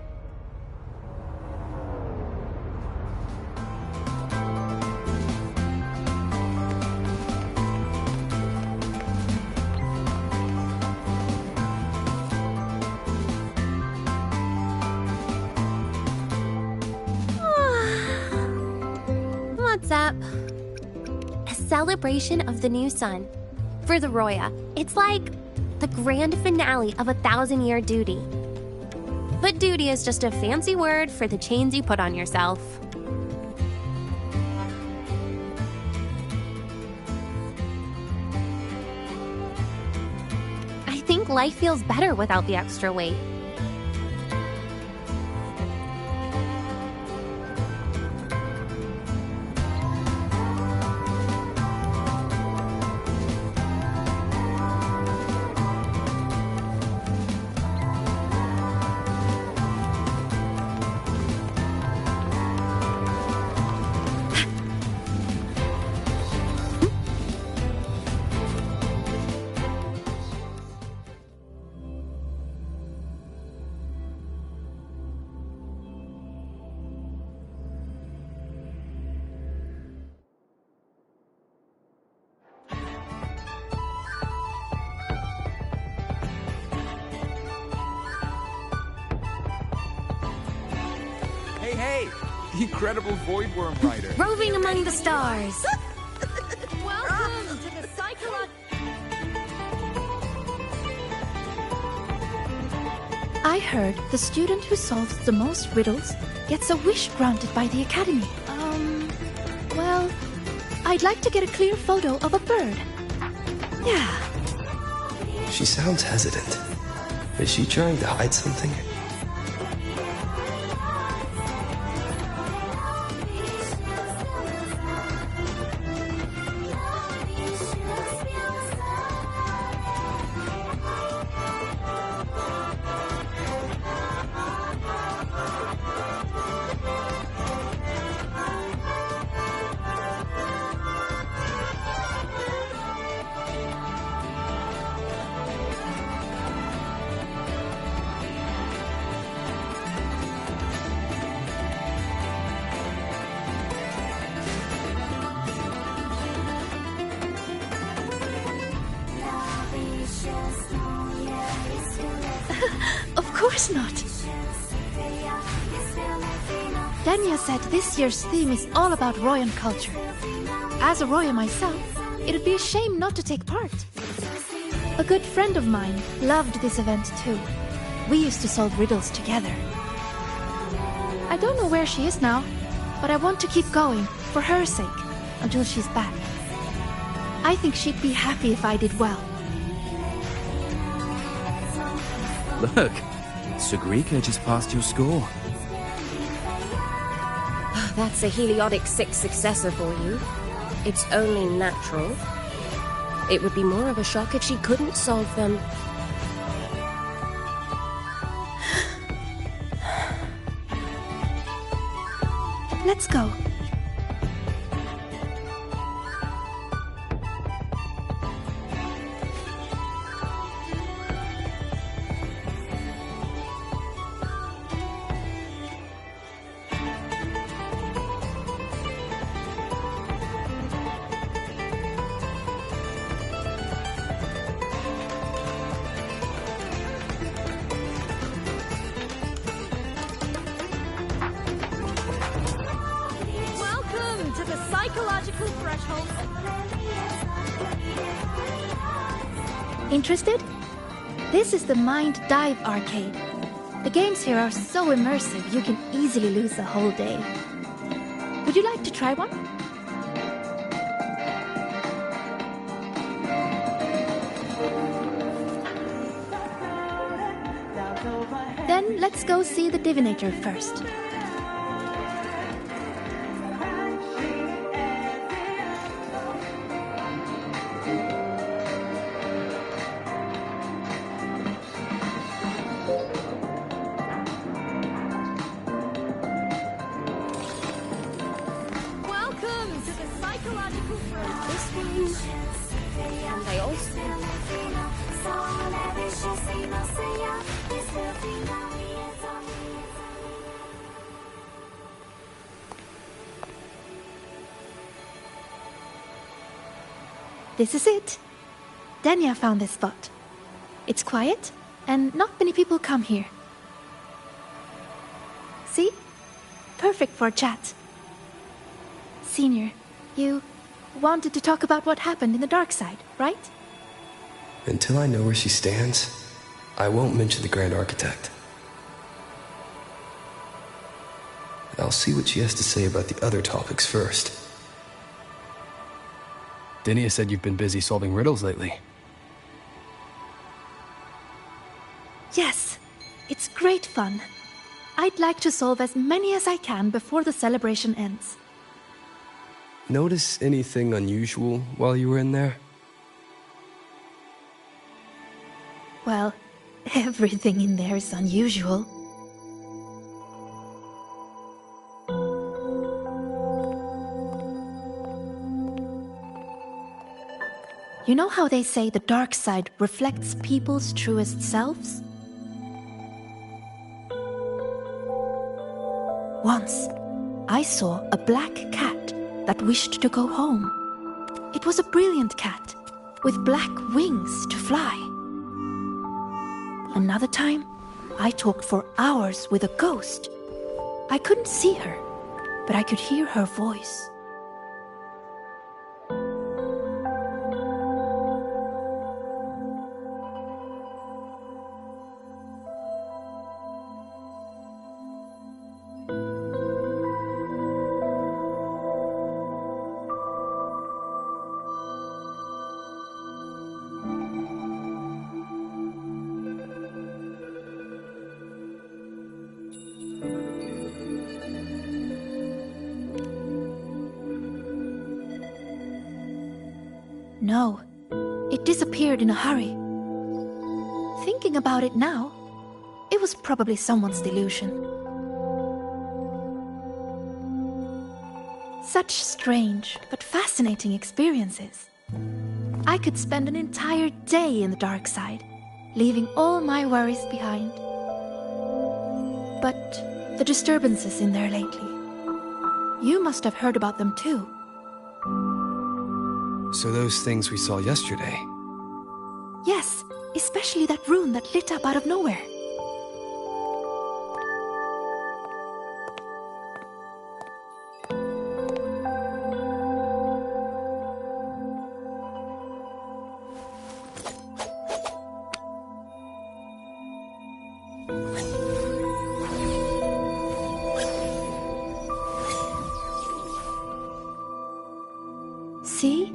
What's up? A celebration of the new sun. For the Roya, it's like the grand finale of a 1,000-year duty. But duty is just a fancy word for the chains you put on yourself. I think life feels better without the extra weight. Hey! Incredible Voidworm Rider. Roving among the stars. Welcome to the cycle. I heard the student who solves the most riddles gets a wish granted by the Academy. Well, I'd like to get a clear photo of a bird. Yeah. She sounds hesitant. Is she trying to hide something? Of course not. Denia said this year's theme is all about Royan culture. As a Roya myself, it'd be a shame not to take part. A good friend of mine loved this event too. We used to solve riddles together. I don't know where she is now, but I want to keep going, for her sake, until she's back. I think she'd be happy if I did well. Look, Sigrika just passed your score. That's a Heliotic 6 successor for you. It's only natural. It would be more of a shock if she couldn't solve them. Let's go. Welcome to the psychological threshold. Interested? This is the Mind Dive Arcade. The games here are so immersive you can easily lose the whole day. Would you like to try one? Then let's go see the divinator first. Welcome to the psychological threshold. This one. And I also. This is it. Danya found this spot. It's quiet, and not many people come here. See? Perfect for a chat. Senior, you wanted to talk about what happened in the dark side, right? Until I know where she stands, I won't mention the Grand Architect. I'll see what she has to say about the other topics first. Dinia said you've been busy solving riddles lately. Yes, it's great fun. I'd like to solve as many as I can before the celebration ends. Notice anything unusual while you were in there? Well, everything in there is unusual. You know how they say the dark side reflects people's truest selves? Once, I saw a black cat that wished to go home. It was a brilliant cat, with black wings to fly. Another time, I talked for hours with a ghost. I couldn't see her, but I could hear her voice. No, it disappeared in a hurry. Thinking about it now, it was probably someone's delusion. Such strange but fascinating experiences. I could spend an entire day in the dark side, leaving all my worries behind. But the disturbances in there lately, you must have heard about them too. So those things we saw yesterday. Yes, especially that rune that lit up out of nowhere. See?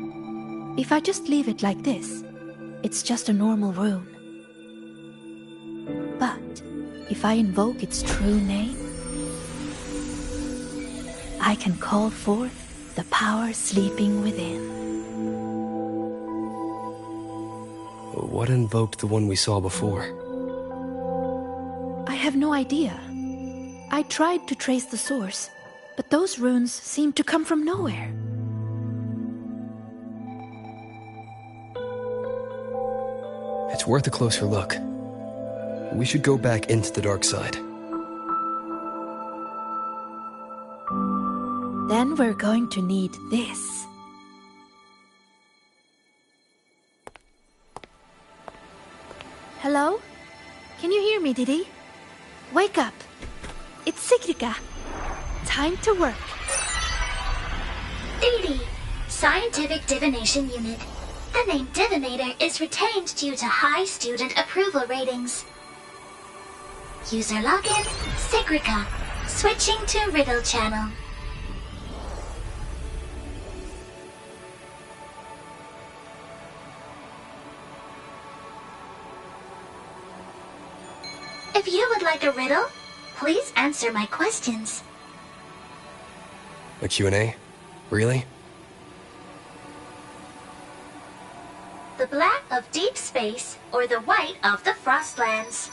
If I just leave it like this, it's just a normal rune. But if I invoke its true name, I can call forth the power sleeping within. What invoked the one we saw before? I have no idea. I tried to trace the source, But those runes seem to come from nowhere. It's worth a closer look. We should go back into the dark side. Then we're going to need this. Hello? Can you hear me, Didi? Wake up. It's Sigrika. Time to work. Didi, Scientific Divination Unit. The name Divinator is retained due to high student approval ratings. User login, Sigrika. Switching to Riddle Channel. If you would like a riddle, please answer my questions. A Q&A? Really? The black of deep space or the white of the Frostlands?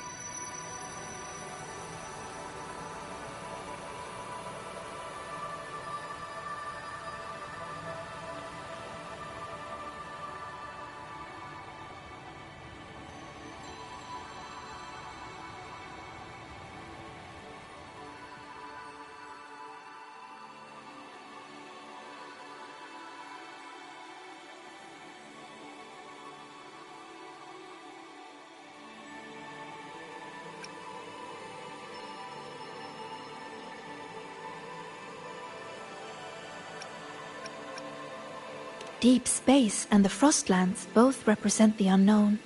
Deep space and the Frostlands both represent the unknown.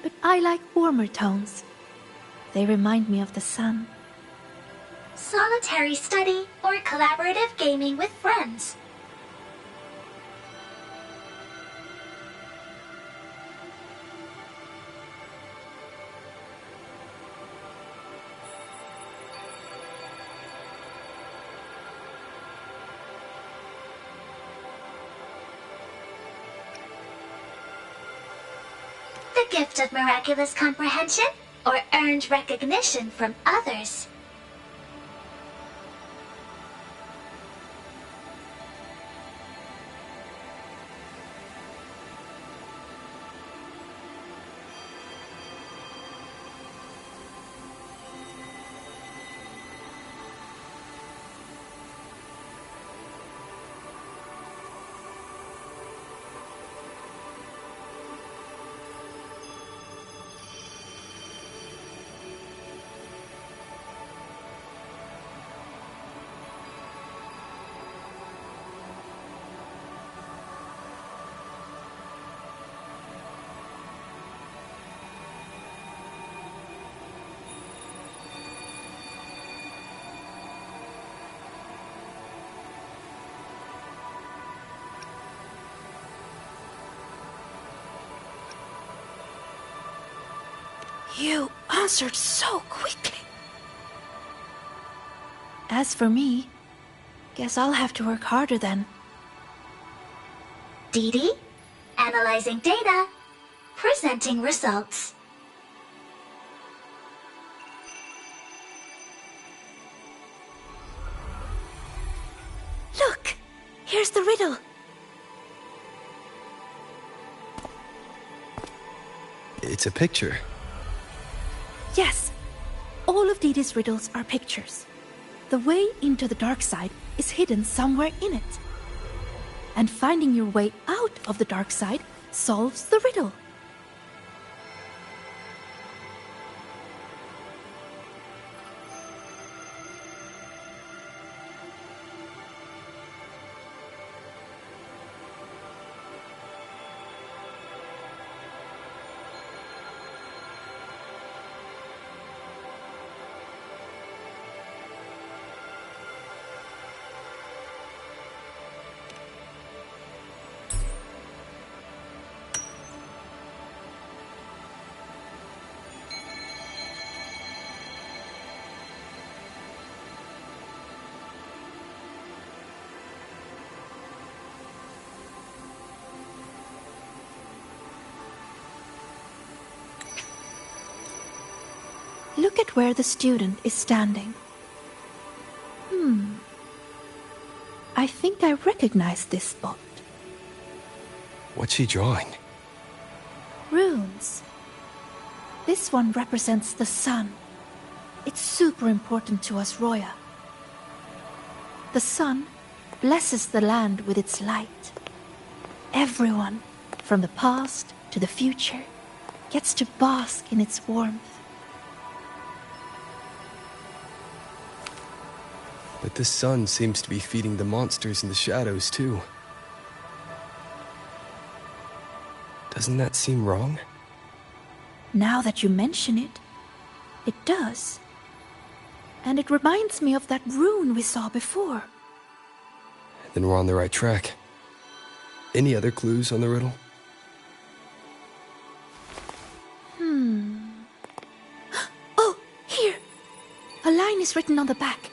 But I like warmer tones. They remind me of the sun. Solitary study or collaborative gaming with friends? The gift of miraculous comprehension or earned recognition from others? You answered so quickly. As for me, guess I'll have to work harder then. Didi, analyzing data, presenting results. Look, here's the riddle. It's a picture. Yes, all of Didi's riddles are pictures. The way into the dark side is hidden somewhere in it. And finding your way out of the dark side solves the riddle. Look at where the student is standing. I think I recognize this spot. What's she drawing? Runes. This one represents the sun. It's super important to us, Roya. The sun blesses the land with its light. Everyone, from the past to the future, gets to bask in its warmth. But the sun seems to be feeding the monsters in the shadows, too. Doesn't that seem wrong? Now that you mention it, it does. And it reminds me of that rune we saw before. Then we're on the right track. Any other clues on the riddle? Oh, here! A line is written on the back.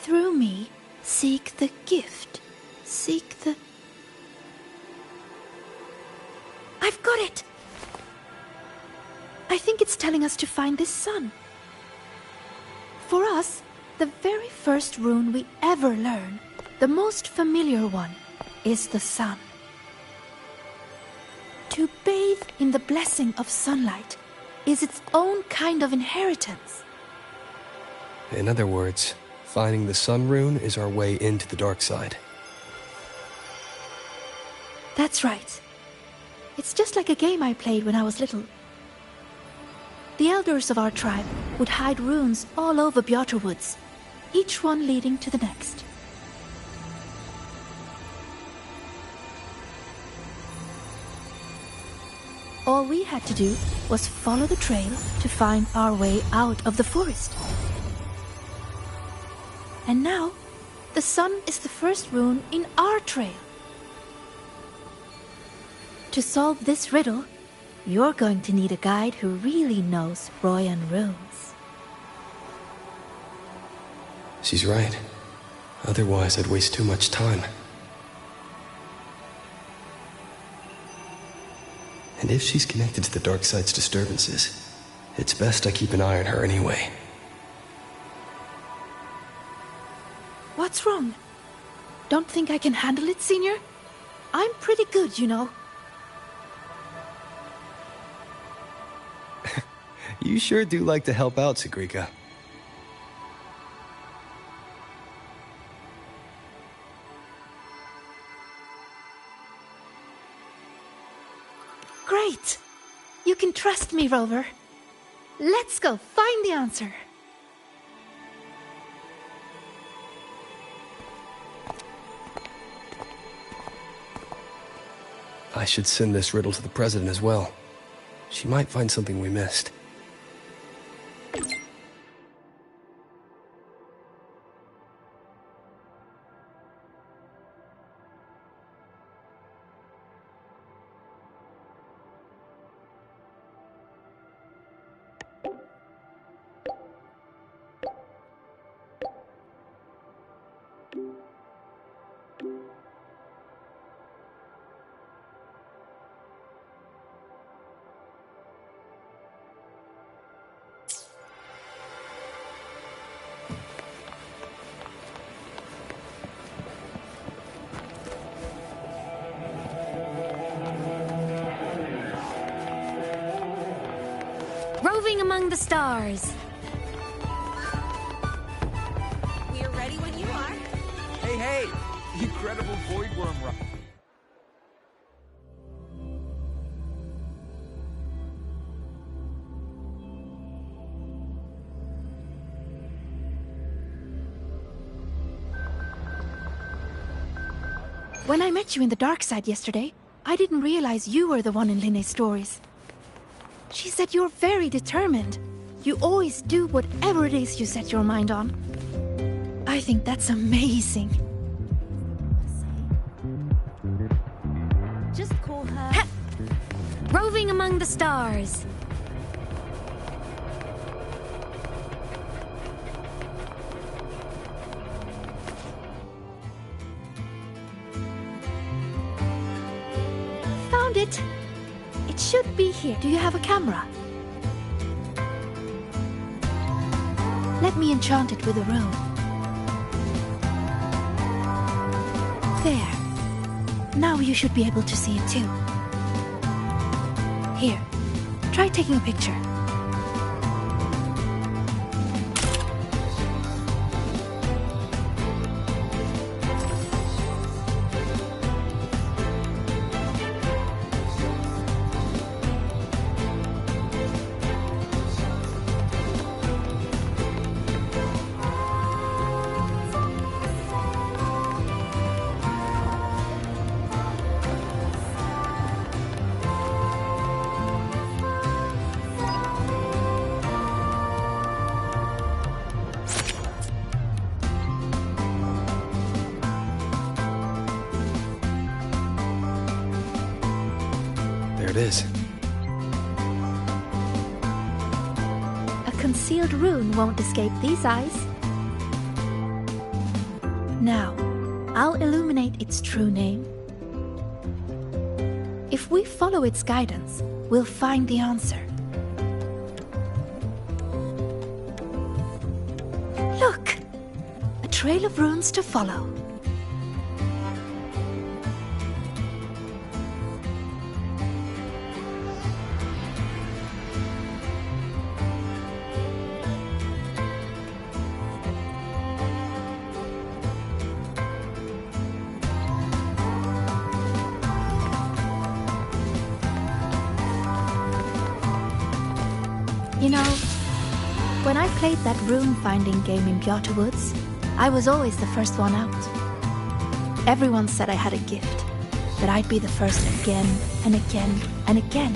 Through me, seek the gift. Seek the... I've got it! I think it's telling us to find this sun. For us, the very first rune we ever learn, the most familiar one, is the sun. To bathe in the blessing of sunlight is its own kind of inheritance. In other words, finding the sun rune is our way into the dark side. That's right. It's just like a game I played when I was little. The elders of our tribe would hide runes all over Bjotr Woods, each one leading to the next. All we had to do was follow the trail to find our way out of the forest. And now, the sun is the first rune in our trail. To solve this riddle, you're going to need a guide who really knows Royan runes. She's right. Otherwise, I'd waste too much time. And if she's connected to the dark side's disturbances, it's best I keep an eye on her anyway. What's wrong? Don't think I can handle it, Senior? I'm pretty good, you know. You sure do like to help out, Sigrika. Great! You can trust me, Rover. Let's go find the answer. I should send this riddle to the President as well. She might find something we missed. Roving among the stars. We're ready when you are. Hey! Incredible void worm run. When I met you in the dark side yesterday, I didn't realize you were the one in Linne's stories. She said you're very determined. You always do whatever it is you set your mind on. I think that's amazing. Just call her... Roving among the stars. Found it. It should be here. Do you have a camera? Let me enchant it with a rune. There. Now you should be able to see it too. Here, try taking a picture. There it is. A concealed rune won't escape these eyes. Now, I'll illuminate its true name. If we follow its guidance, we'll find the answer. Look! A trail of runes to follow. You know, when I played that rune-finding game in Bjarte Woods, I was always the first one out. Everyone said I had a gift, that I'd be the first again and again and again.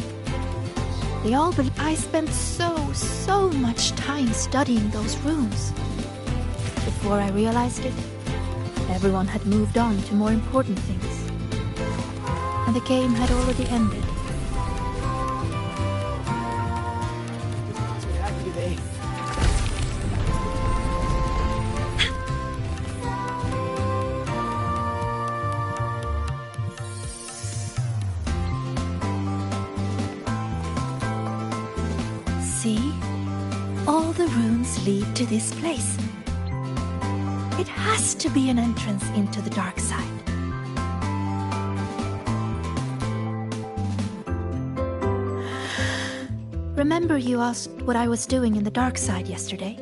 They all believed I spent so much time studying those runes. Before I realized it, everyone had moved on to more important things. And the game had already ended. See? All the runes lead to this place. It has to be an entrance into the dark side. Remember you asked what I was doing in the dark side yesterday?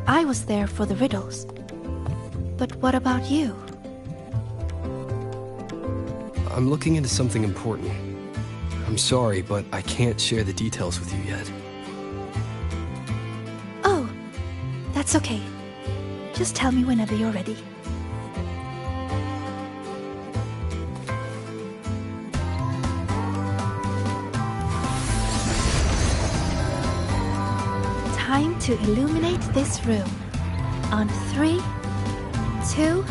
I was there for the riddles. But what about you? I'm looking into something important. I'm sorry, but I can't share the details with you yet. Oh, that's okay. Just tell me whenever you're ready. Time to illuminate this room. On 3, 2...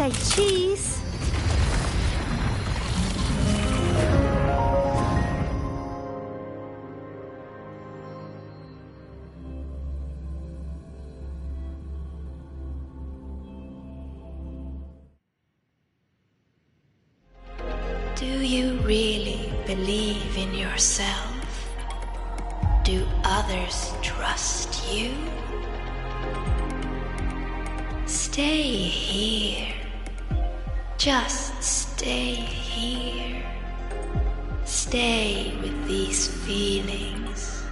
Say cheese. Do you really believe in yourself? Do others trust you? Stay here. Just stay here. Stay with these feelings.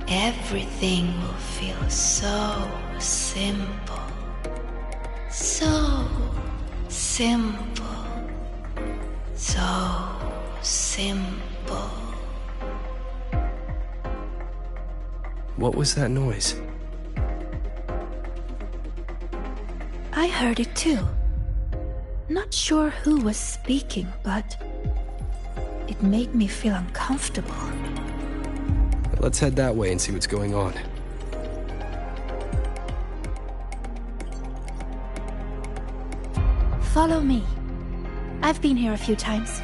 Everything will feel so simple. So simple. So simple. What was that noise? I heard it too. Not sure who was speaking, but it made me feel uncomfortable. Let's head that way and see what's going on. Follow me. I've been here a few times.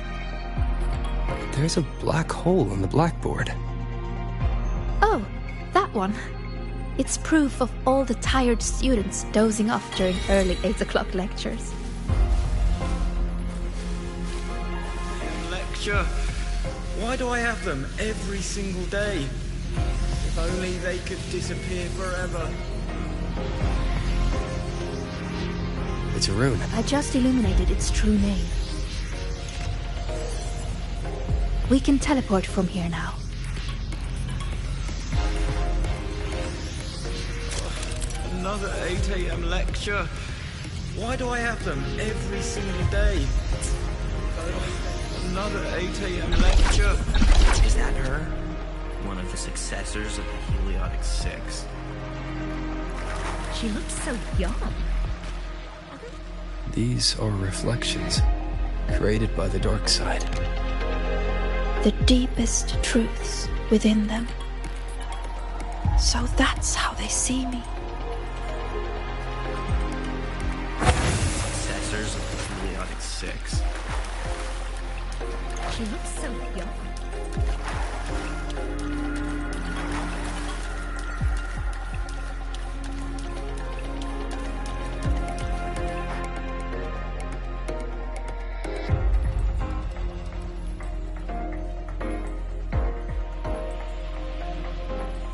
There's a black hole on the blackboard. Oh, that one. It's proof of all the tired students dozing off during early 8 o'clock lectures. Lecture. Why do I have them every single day? If only they could disappear forever. It's a rune. I just illuminated its true name. We can teleport from here now. Another 8 AM lecture. Why do I have them every single day? Another 8 AM lecture. Is that her? One of the successors of the Heliotic Six. She looks so young. These are reflections, created by the dark side. The deepest truths within them. So that's how they see me. Successors of the Heliotic Six. She looks so young.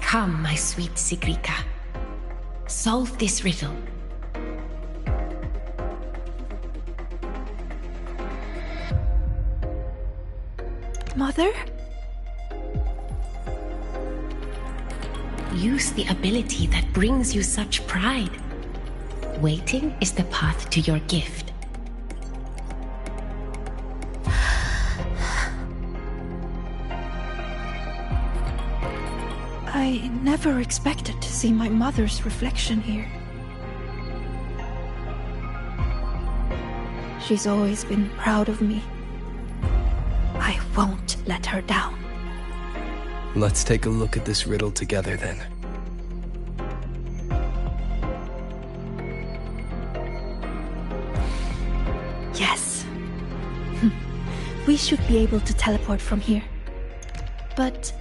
Come, my sweet Sigrika. Solve this riddle. Mother? Use the ability that brings you such pride. Waiting is the path to your gift. I never expected to see my mother's reflection here. She's always been proud of me. I won't let her down. Let's take a look at this riddle together then. Yes. We should be able to teleport from here. But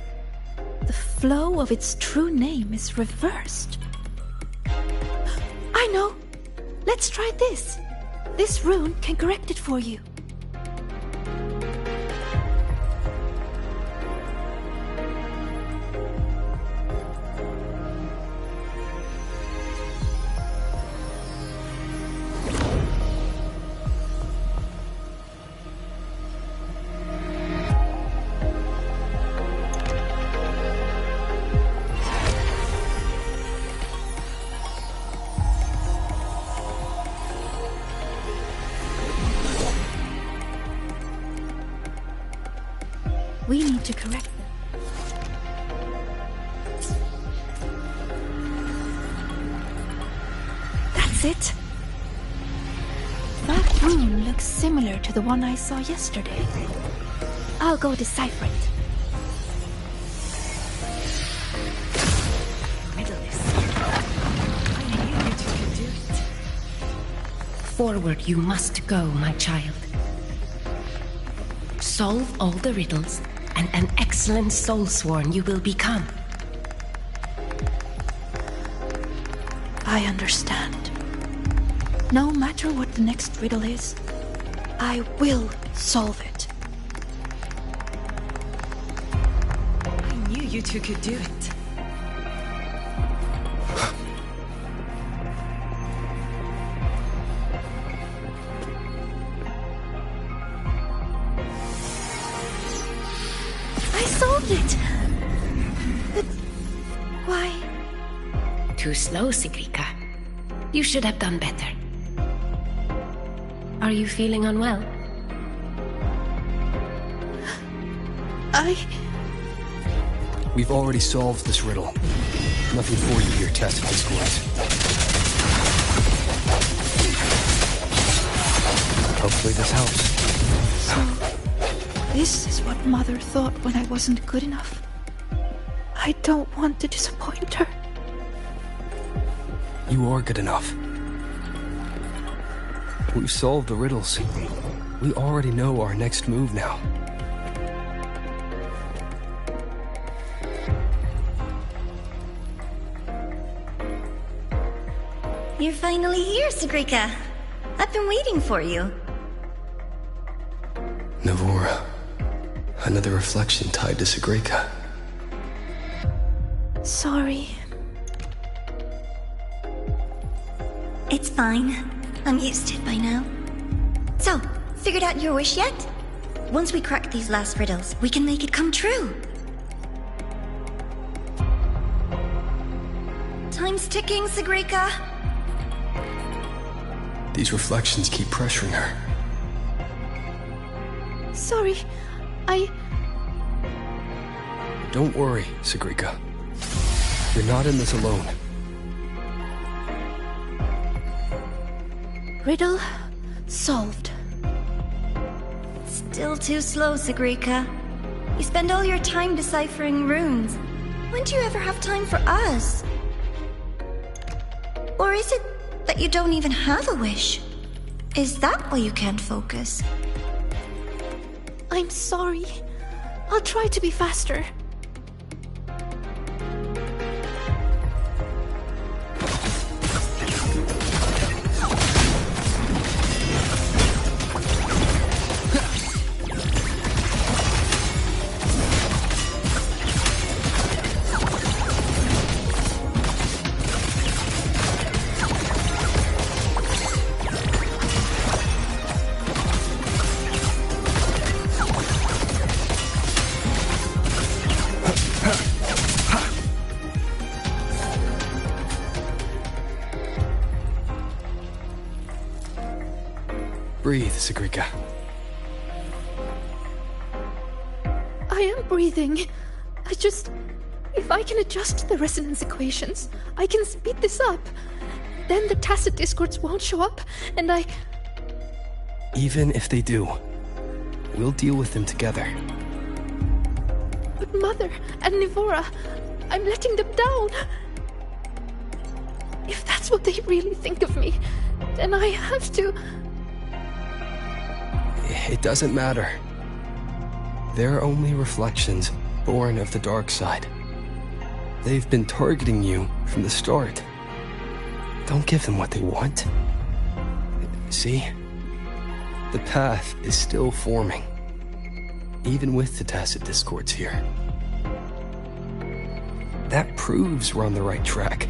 the flow of its true name is reversed. I know! Let's try this. This rune can correct it for you. We need to correct them. That's it. That rune looks similar to the one I saw yesterday. I'll go decipher it. Forward you must go, my child. Solve all the riddles, and an excellent soulsworn you will become. I understand. No matter what the next riddle is, I will solve it. I knew you two could do it. It. But why? Too slow, Sigrika. You should have done better. Are you feeling unwell? We've already solved this riddle. Nothing for you here, tactical squad. Hopefully this helps. So, this is what Mother thought when I wasn't good enough. I don't want to disappoint her. You are good enough. We've solved the riddles. We already know our next move now. You're finally here, Sagrika. I've been waiting for you. Navora. Another reflection tied to Sagrika. Sorry. It's fine. I'm used to it by now. So, figured out your wish yet? Once we crack these last riddles, we can make it come true. Time's ticking, Sagrika. These reflections keep pressuring her. Sorry, Don't worry, Sagrika. You're not in this alone. Riddle solved. Still too slow, Sagrika. You spend all your time deciphering runes. When do you ever have time for us? Or is it that you don't even have a wish? Is that why you can't focus? I'm sorry. I'll try to be faster. Breathe, Sagrika. I am breathing. If I can adjust the resonance equations, I can speed this up. Then the tacit discords won't show up, and Even if they do, we'll deal with them together. But Mother and Navora, I'm letting them down. If that's what they really think of me, then I have to... It doesn't matter. They're only reflections born of the dark side. They've been targeting you from the start. Don't give them what they want. See? The path is still forming, even with the tacit discords here. That proves we're on the right track.